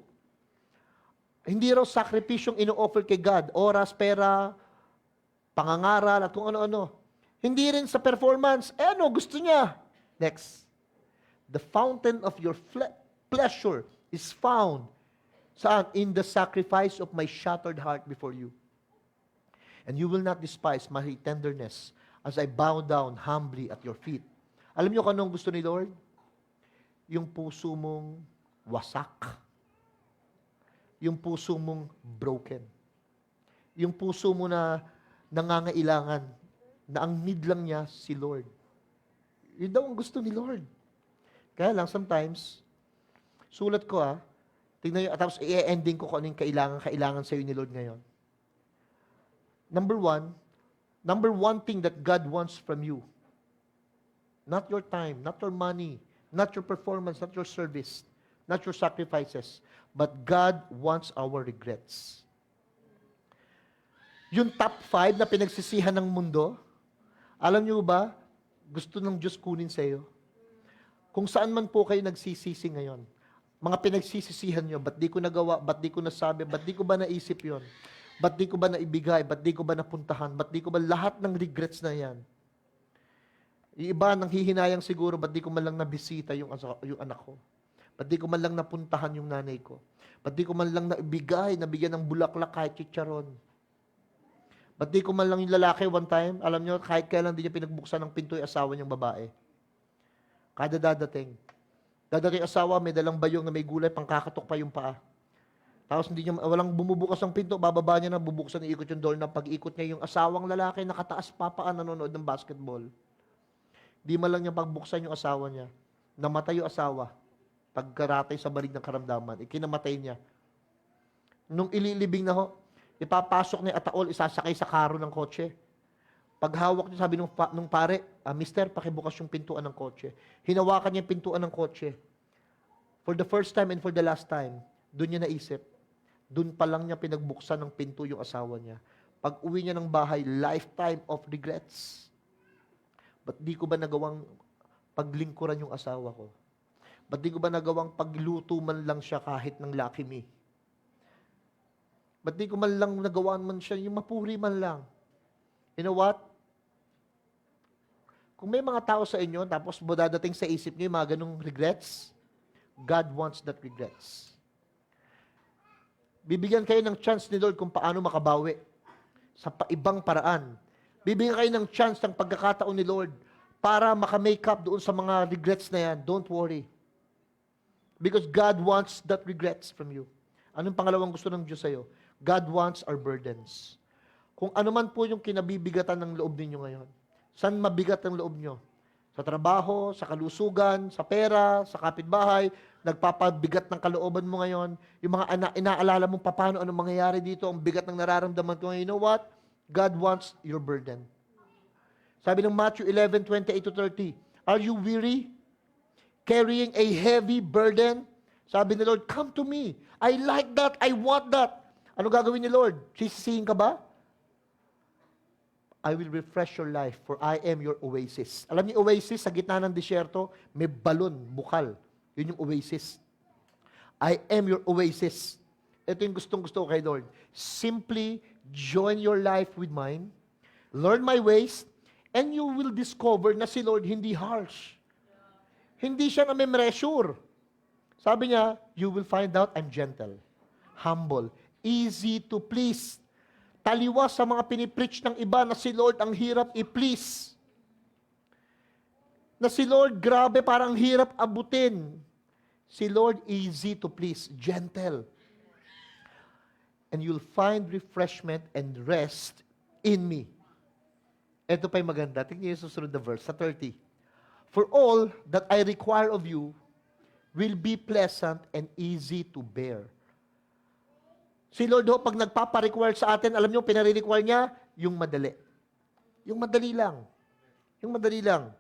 Hindi raw sakripisyong ino-offer kay God, oras, pera, pangangaral, at kung ano-ano. Hindi rin sa performance. Ano, gusto niya. Next. The fountain of your pleasure is found saan? In the sacrifice of my shattered heart before you. And you will not despise my tenderness as I bow down humbly at your feet. Alam niyo kung anong gusto ni Lord? Yung puso mong wasak. Yung puso mong broken. Yung puso mo na nangangailangan, na ang need lang niya si Lord. Yun daw ang gusto ni Lord. Kaya lang, sometimes, sulat ko tingnan nyo, tapos i-ending ko kung anong kailangan sa'yo ni Lord ngayon. Number one thing that God wants from you, not your time, not your money, not your performance, not your service, not your sacrifices, but God wants our regrets. Yung top 5 na pinagsisihan ng mundo, alam niyo ba, gusto ng Diyos kunin sa iyo. Kung saan man po kayo nagsisisi ngayon, mga pinagsisisihan niyo, ba't di ko nagawa, ba't di ko nasabi, ba't di ko ba naisip yon, ba't di ko ba naibigay, ba't di ko ba napuntahan, ba't di ko ba lahat ng regrets na yan. Yung iba nang hihinayang siguro, ba't di ko man lang nabisita yung anak ko? Ba't di ko man lang napuntahan yung nanay ko? Ba't di ko man lang nabigyan ng bulaklak kahit chicharon? Ba't di ko man lang yung lalaki one time, alam nyo, kahit kailan di niya pinagbuksan ng pinto yung asawa niyang babae. Kada dadating asawa, may dalang bayong na may gulay, pangkakatok pa yung paa. Tapos walang bumubukas ng pinto, bababa niya na, bubuksan, iikot yung door na pag-ikot niya yung asawang lalaki, nakataas papaan, nanonood ng basketball. Di man lang niya pagbuksan yung asawa niya. Namatay yung asawa. Pagkaratay sa balig ng karamdaman, ikinamatay niya. Nung ililibing na ipapasok ni Ataol, isasakay sa karo ng kotse. Paghawak niya, sabi nung pare, Mister, pakibukas yung pintuan ng kotse. Hinawakan niya yung pintuan ng kotse. For the first time and for the last time, doon niya naisip, doon pa lang niya pinagbuksan ng pinto yung asawa niya. Pag uwi niya ng bahay, lifetime of regrets. Ba't di ko ba nagawang paglingkuran yung asawa ko? Ba't di ko ba nagawang pagluto man lang siya kahit ng Lucky Me? Ba't di ko man lang nagawaan man siya yung mapuri man lang? You know what? Kung may mga tao sa inyo, tapos dadating sa isip niyo yung mga ganung regrets, God wants that regrets. Bibigyan kayo ng chance ni Lord kung paano makabawi sa ibang paraan. Bibigyan kayo ng chance ng pagkakataon ni Lord para makamake up doon sa mga regrets na yan. Don't worry. Because God wants that regrets from you. Anong pangalawang gusto ng Diyos sa'yo? God wants our burdens. Kung ano man po yung kinabibigatan ng loob ninyo ngayon, saan mabigat ang loob nyo? Sa trabaho, sa kalusugan, sa pera, sa kapitbahay, nagpapabigat ng kalooban mo ngayon, yung mga inaalala mo paano anong mangyayari dito, ang bigat ng nararamdaman ko ngayon, you know what? God wants your burden. Sabi ng Matthew 11:28-30, are you weary? Carrying a heavy burden? Sabi ni Lord, come to me. I like that. I want that. Ano gagawin ni Lord? Sisisihin ka ba? I will refresh your life, for I am your oasis. Alam niyo, oasis, sa gitna ng disyerto, may balon, bukal. Yun yung oasis. I am your oasis. Ito yung gustong-gusto ko kay Lord. Simply join your life with mine, learn my ways, and you will discover na si Lord hindi harsh. Hindi siya na-measure. Sabi niya, you will find out I'm gentle, humble, easy to please. Taliwas sa mga pinipreach ng iba na si Lord ang hirap i-please. Na si Lord, grabe, parang hirap abutin. Si Lord, easy to please, gentle. And you'll find refreshment and rest in me. Ito pa'y maganda. Tingnan niyo yung susunod na verse, sa 30. For all that I require of you will be pleasant and easy to bear. Si Lord ho, pag nagpapa-require sa atin, alam niyo, pinare-require niya, yung madali. Yung madali lang. Yung madali lang.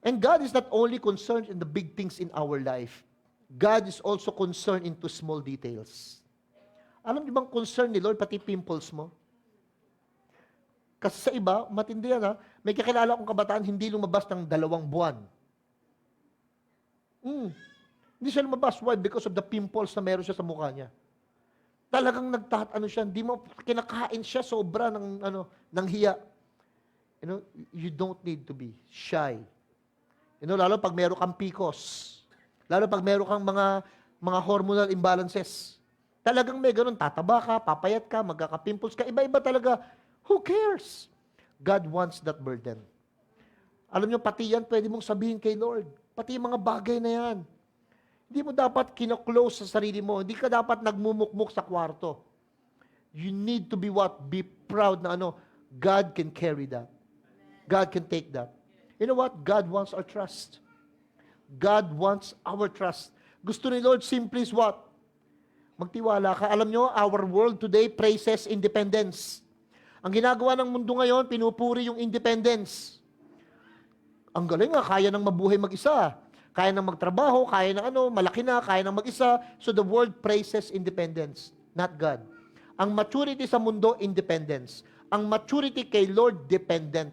And God is not only concerned in the big things in our life, God is also concerned into small details. Alam niyo bang concern ni Lord, pati pimples mo? Kasi sa iba, matindi yan ha, may kakilala akong kabataan, hindi lumabas ng 2 buwan. Hindi siya lumabas. Why? Because of the pimples na meron siya sa mukha niya. Talagang siya, hindi mo, kinakain siya sobra ng hiya. You know, you don't need to be shy. You know, lalo pag meron kang PCOS, lalo pag meron kang mga hormonal imbalances, talagang may ganun, tataba ka, papayat ka, magkaka-pimples ka, iba-iba talaga. Who cares? God wants that burden. Alam niyo, pati yan pwede mong sabihin kay Lord. Pati yung mga bagay na yan. Hindi mo dapat kino-close sa sarili mo. Hindi ka dapat nagmumukmuk sa kwarto. You need to be what? Be proud na God can carry that. God can take that. You know what? God wants our trust. God wants our trust. Gusto ni Lord simply is what? Magtiwala ka. Alam nyo, our world today praises independence. Ang ginagawa ng mundo ngayon, pinupuri yung independence. Ang galing nga, kaya nang mabuhay mag-isa. Kaya nang magtrabaho, kaya nang malaki na, kaya nang mag-isa. So the world praises independence, not God. Ang maturity sa mundo, independence. Ang maturity kay Lord, dependent.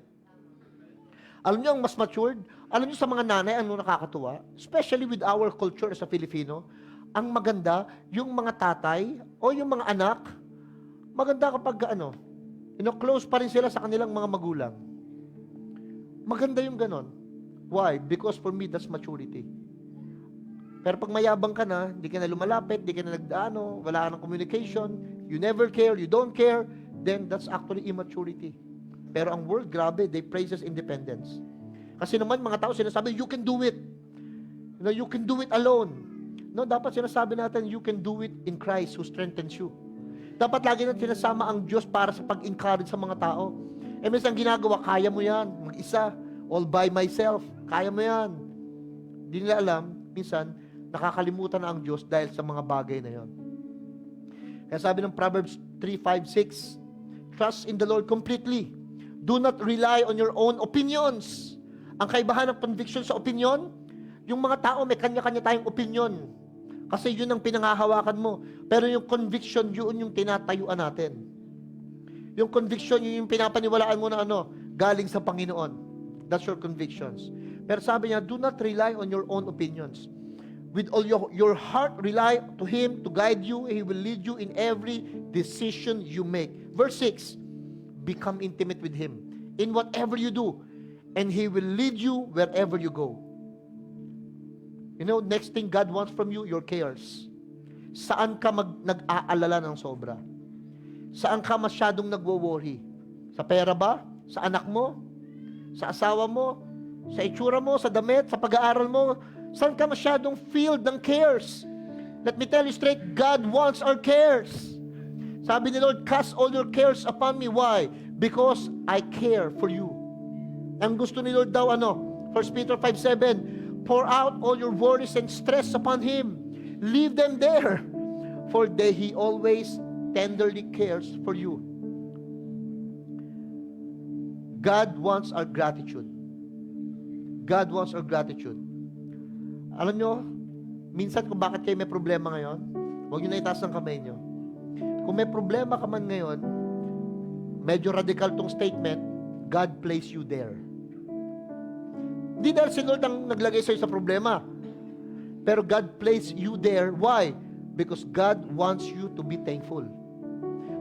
Alam niyo ang mas matured? Alam niyo sa mga nanay, nakakatuwa? Especially with our culture as a Filipino, ang maganda, yung mga tatay o yung mga anak, maganda kapag close pa rin sila sa kanilang mga magulang. Maganda yung ganon. Why? Because for me, that's maturity. Pero pag mayabang ka na, hindi ka na lumalapit, hindi ka na wala ka ng communication, you never care, you don't care, then that's actually immaturity. Pero ang world, grabe, they praises independence. Kasi naman, mga tao sinasabi, you can do it. You can do it alone. No, dapat sinasabi natin, you can do it in Christ who strengthens you. Dapat lagi natin sinasama ang Diyos para sa pag-encourage sa mga tao. Minsan ginagawa, kaya mo yan, mag-isa, all by myself, kaya mo yan. Hindi nila alam, minsan, nakakalimutan na ang Diyos dahil sa mga bagay na yon. Kaya sabi ng Proverbs 3:5-6, Trust in the Lord completely. Do not rely on your own opinions. Ang kaibahan ng conviction sa opinion, yung mga tao may kanya-kanya tayong opinion. Kasi yun ang pinangahawakan mo. Pero yung conviction, yun yung tinatayuan natin. Yung conviction, yun yung pinapaniwalaan mo na galing sa Panginoon. That's your convictions. Pero sabi niya, do not rely on your own opinions. With all your heart, rely to Him to guide you. He will lead you in every decision you make. Verse 6, become intimate with Him in whatever you do, and He will lead you wherever you go. You know, next thing God wants from you, your cares. Saan ka nag-aalala ng sobra? Saan ka masyadong nagwo-worry? Sa pera ba? Sa anak mo? Sa asawa mo? Sa itsura mo? Sa damit? Sa pag-aaral mo? Saan ka masyadong filled ng cares? Let me tell you straight, God wants our cares. Sabi ni Lord, cast all your cares upon me. Why? Because I care for you. Ang gusto ni Lord daw, 1 Peter 5:7, pour out all your worries and stress upon Him. Leave them there, for He always tenderly cares for you. God wants our gratitude. God wants our gratitude. Alam nyo, minsan kung bakit kayo may problema ngayon, huwag nyo na itaas ng kamay nyo. Kung may problema ka man ngayon, medyo radical tong statement, God placed you there. Hindi dahil si Lord ang naglagay sa'yo sa problema. Pero God placed you there. Why? Because God wants you to be thankful.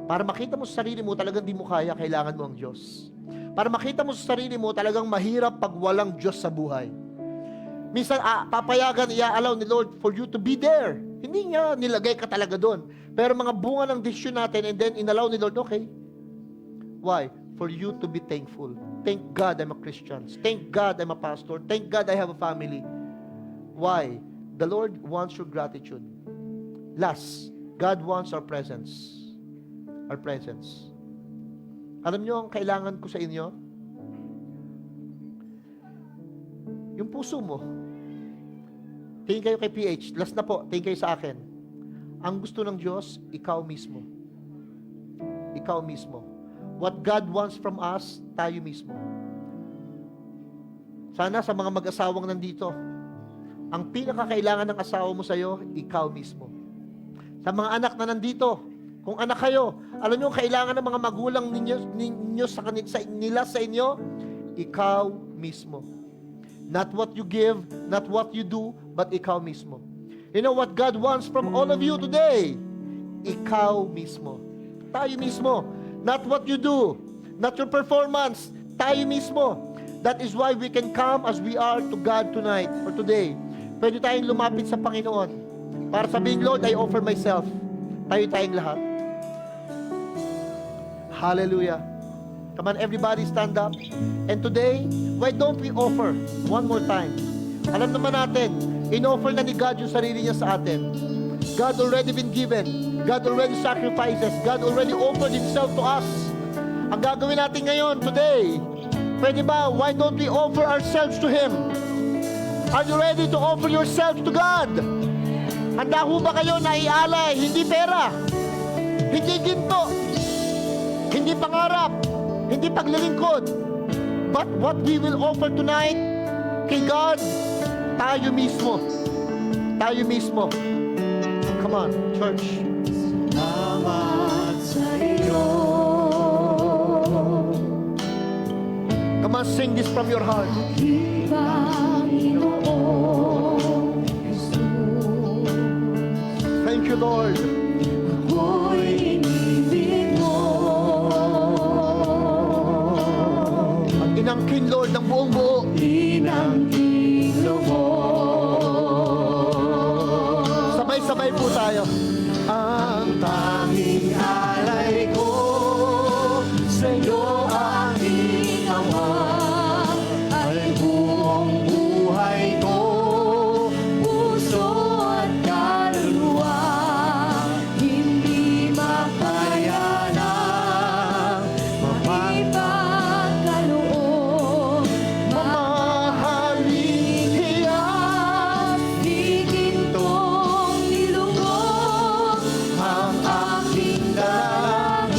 Para makita mo sa sarili mo, talagang di mo kaya, kailangan mo ang Diyos. Para makita mo sa sarili mo, talagang mahirap pag walang Diyos sa buhay. Minsan, papayagan, i-allow ni Lord for you to be there. Hindi niya nilagay ka talaga doon. Pero mga bunga ng desisyon natin, and then inallow ni Lord, okay. Why? For you to be thankful. Thank God I'm a Christian. Thank God I'm a pastor. Thank God I have a family. Why? The Lord wants your gratitude. Last, God wants our presence. Our presence. Alam nyo ang kailangan ko sa inyo? Yung puso mo. Tingin kayo kay PH. Last na po, tingin kayo sa akin. Ang gusto ng Diyos, ikaw mismo. Ikaw mismo. What God wants from us, tayo mismo. Sana sa mga mag-asawang nandito, ang pinakakailangan ng asawa mo sa'yo, ikaw mismo. Sa mga anak na nandito, kung anak kayo, alam nyo, kailangan ng mga magulang ninyo nila sa inyo, ikaw mismo. Not what you give, not what you do, but ikaw mismo. You know what God wants from all of you today? Ikaw mismo. Tayo mismo. Not what you do, not your performance, tayo mismo. That is why we can come as we are to God tonight or today. Pwede tayong lumapit sa Panginoon para sabihin, Lord, I offer myself. Tayo-tayong lahat. Hallelujah. Come on, everybody stand up. And today, why don't we offer one more time? Alam naman natin, in-offer na ni God yung sarili niya sa atin. God already been given. God already sacrifices. God already offered Himself to us. Ang gagawin natin ngayon, today, pwede ba, why don't we offer ourselves to Him? Are you ready to offer yourselves to God? Handa ho ba kayo na ialay, hindi pera, hindi ginto, hindi pangarap, hindi paglilingkod, but what we will offer tonight kay God, tayo mismo. Tayo mismo. Come on, church. Salamat sa iyo. Come on, sing this from your heart. Panginoong Jesus, Thank you, Lord. ako'y inibig mo. At inangkin, Lord, ng buong buo. Inangkin mo. Sabay-sabay po tayo. Ang tanging alay ko sa iyo aking Ama ay buong buhay ko, puso at kaluluwa, hindi makayanan mapagkaloob, Mamahalin hiyas, di gintong nilugod ang aking dalangin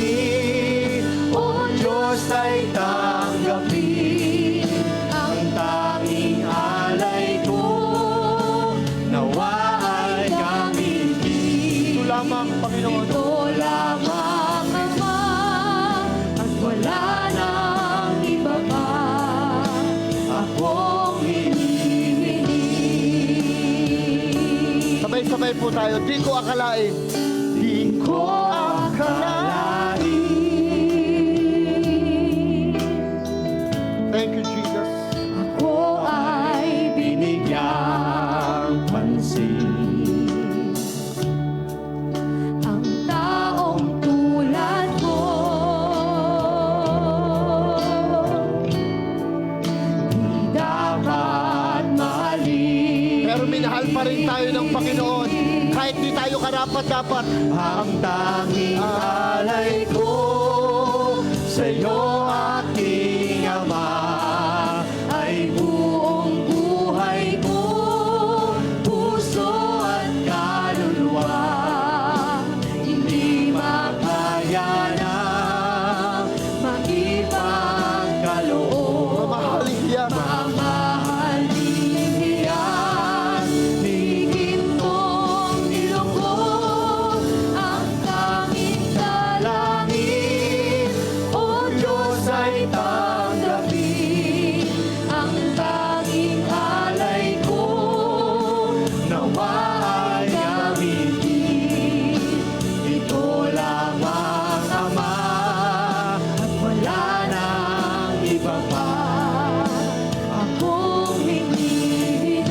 ang tanging alay ko, nawa ay gamitin. Ito lamang, Panginoon. Ito lamang, Ama, at wala nang iba pa akong hinihiling. Sabay-sabay po tayo. Di ko akalain. Di ko akalain. Thank you, Jesus. Ako ay binigyang pansin. Ang taong tulad ko, di dapat mahalin. Pero minahal pa rin tayo ng Panginoon. Kahit di tayo karapat-dapat. Ang tanging alay ko sa'yo, aking Ama, ay buong buhay ko, puso at kaluluwa. Hindi makaya na makipagkaloob. Mamahalin niya. Mamahalin niyan, di gintong nilungkot ang tanging dalangin. O Diyos ay tanggapin ang tanging alay ko, nawa ay gamitin. Ito lamang, Ama, at wala nang iba pa akong hinihiling.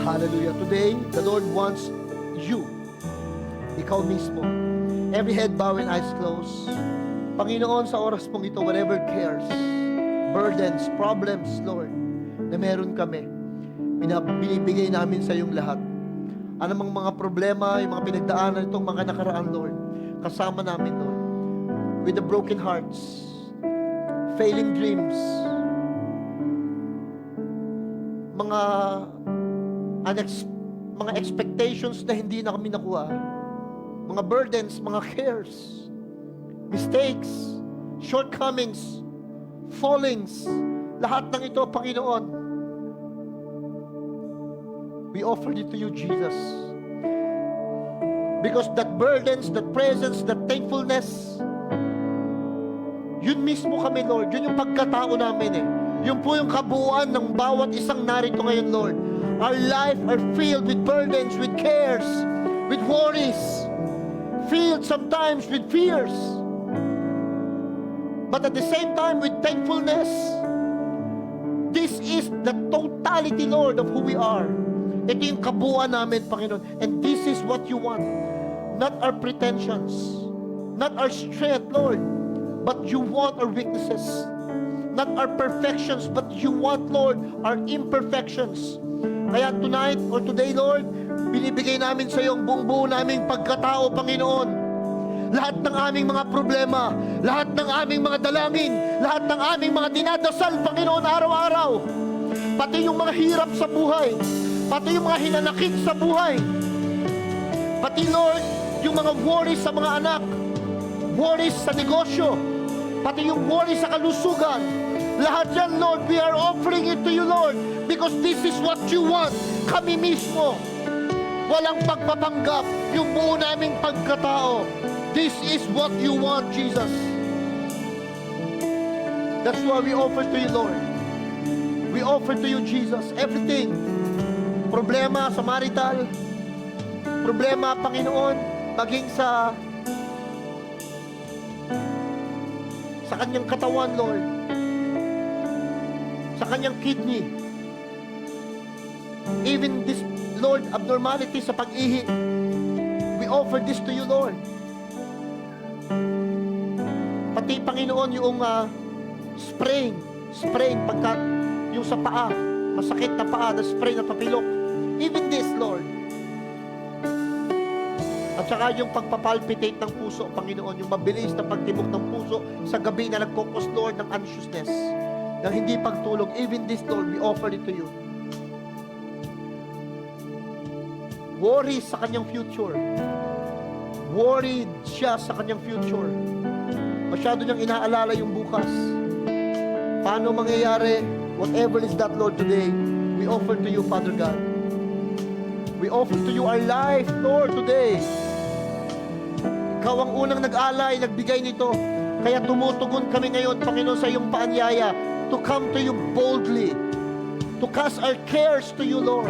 Hallelujah. Today, the Lord wants you. Ikaw mismo. Every head bow and eyes closed. Panginoon, sa oras mong ito, whatever cares, burdens, problems, Lord, na meron kami, binibigay namin sa iyong lahat. Anumang mga problema, yung mga pinagdaanan itong mga nakaraan, Lord, kasama namin, Lord, with the broken hearts, failing dreams, mga mga expectations na hindi na kami nakuha, mga burdens, mga cares, mistakes, shortcomings, fallings, lahat ng ito, Panginoon, we offer it to you, Jesus. Because that burdens, that presence, that thankfulness, yun mismo kami, Lord. Yun yung pagkatao namin eh. Yun po yung kabuuan ng bawat isang narito ngayon, Lord. Our life are filled with burdens, with cares, with worries, filled sometimes with fears. But at the same time, with thankfulness, this is the totality, Lord, of who we are. Ito yung kabuuan namin, Panginoon. And this is what you want. Not our pretensions, not our strength, Lord, but you want our weaknesses. Not our perfections, but you want, Lord, our imperfections. Kaya tonight or today, Lord, binibigay namin sa iyo ang buong-buo naming pagkatao, Panginoon. Lahat ng aming mga problema, lahat ng aming mga dalangin, lahat ng aming mga dinadasal, Panginoon, araw-araw. Pati yung mga hirap sa buhay, pati yung mga hinanakit sa buhay, pati, Lord, yung mga worries sa mga anak, worries sa negosyo, pati yung worries sa kalusugan. Lahat yan, Lord, we are offering it to you, Lord, because this is what you want. Kami mismo, walang pagpapanggap, yung buo naming pagkatao. This is what you want, Jesus. That's why we offer to you, Lord. We offer to you, Jesus, everything. Problema sa marital, problema, Panginoon, maging sa kanyang katawan, Lord, sa kanyang kidney, even this, Lord, abnormality sa pag-ihi, we offer this to you, Lord. Pati, Panginoon, yung sprain pagka yung sa paa, masakit na paa, na sprain na papilok, even this, Lord. At saka yung pagpapalpitate ng puso, Panginoon, yung mabilis na pagtibok ng puso sa gabi na nagkukos, Lord, ng anxiousness, ng hindi pagtulog. Even this, Lord, we offer it to you. Worry sa kanyang future. Worried siya sa kanyang future. Masyado niyang inaalala yung bukas. Paano mangyayari? Whatever is that, Lord, today, we offer to you, Father God. We offer to you our life, Lord, today. Ikaw ang unang nag-alay, nagbigay nito. Kaya tumutugon kami ngayon, Panginoon, sa iyong paanyaya to come to you boldly, to cast our cares to you, Lord.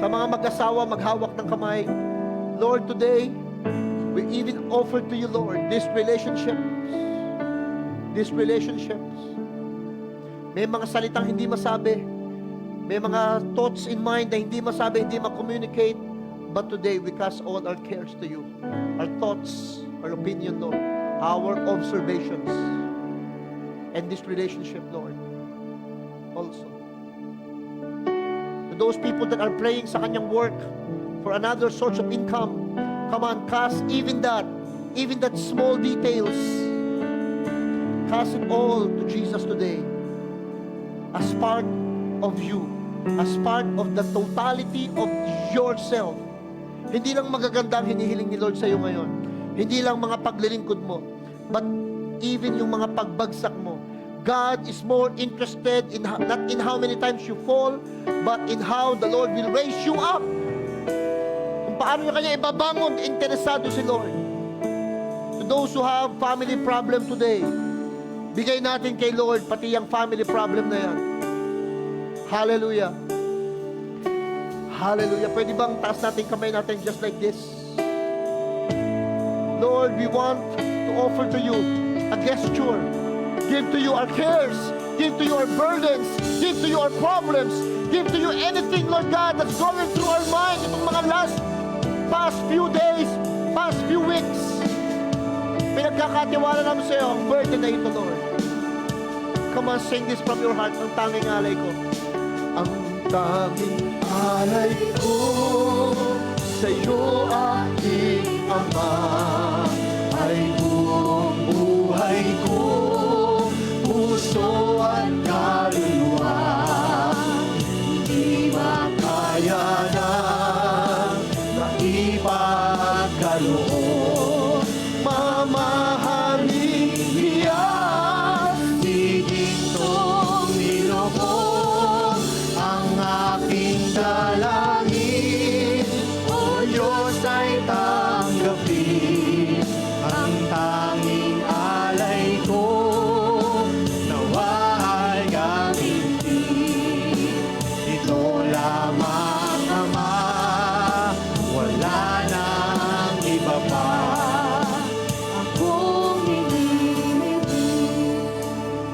Sa mga mag-asawa, maghawak ng kamay, Lord, today, we even offer to you, Lord, these relationships. These relationships. May mga salitang hindi masabi. May mga thoughts in mind na hindi masabi, hindi ma-communicate. But today, we cast all our cares to you. Our thoughts, our opinion, Lord. Our observations. And this relationship, Lord. Also. To those people that are praying sa kanyang work for another source of income, come on, cast even that small details. Cast it all to Jesus today. As part of you. As part of the totality of yourself. Hindi lang magaganda ang hinihiling ni Lord sa iyo ngayon. Hindi lang mga paglilingkod mo. But even yung mga pagbagsak mo. God is more interested in not in how many times you fall, but in how the Lord will raise you up. Kung paano niya kanya ibabangon, interesado si Lord. To those who have family problem today, bigay natin kay Lord pati yung family problem na yan. Hallelujah. Hallelujah. Pwede bang taas natin kamay natin just like this? Lord, we want to offer to you a gesture. Give to you our cares. Give to you our burdens. Give to you our problems. Give to you anything, Lord God, that's going through our mind itong mga past few days, past few weeks. Pinagkakatiwala namin sa iyo ang burden na ito, Lord. Come on, sing this from your heart. Ang tanging alay ko. Ang tanging alay ko sa iyo, aking Ama, ay buong buhay ko, puso at kaluluwa. Hindi makaya na maipagkaloob. Mamahalin niya, di gintong niloob ang aking dalangin. O Diyos ay tanggapin ang tanging alay ko, nawa ay gamitin. Ito lamang, Ama, wala nang iba pa akong inibig.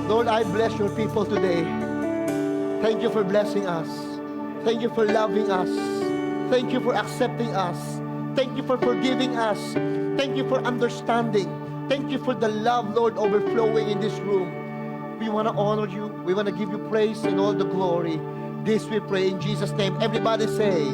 Lord, I bless your people today. Thank you for blessing us. Thank you for loving us. Thank you for accepting us. Thank you for forgiving us. Thank you for understanding. Thank you for the love, Lord, overflowing in this room. We want to honor you. We want to give you praise and all the glory. This we pray in Jesus' name. Everybody say,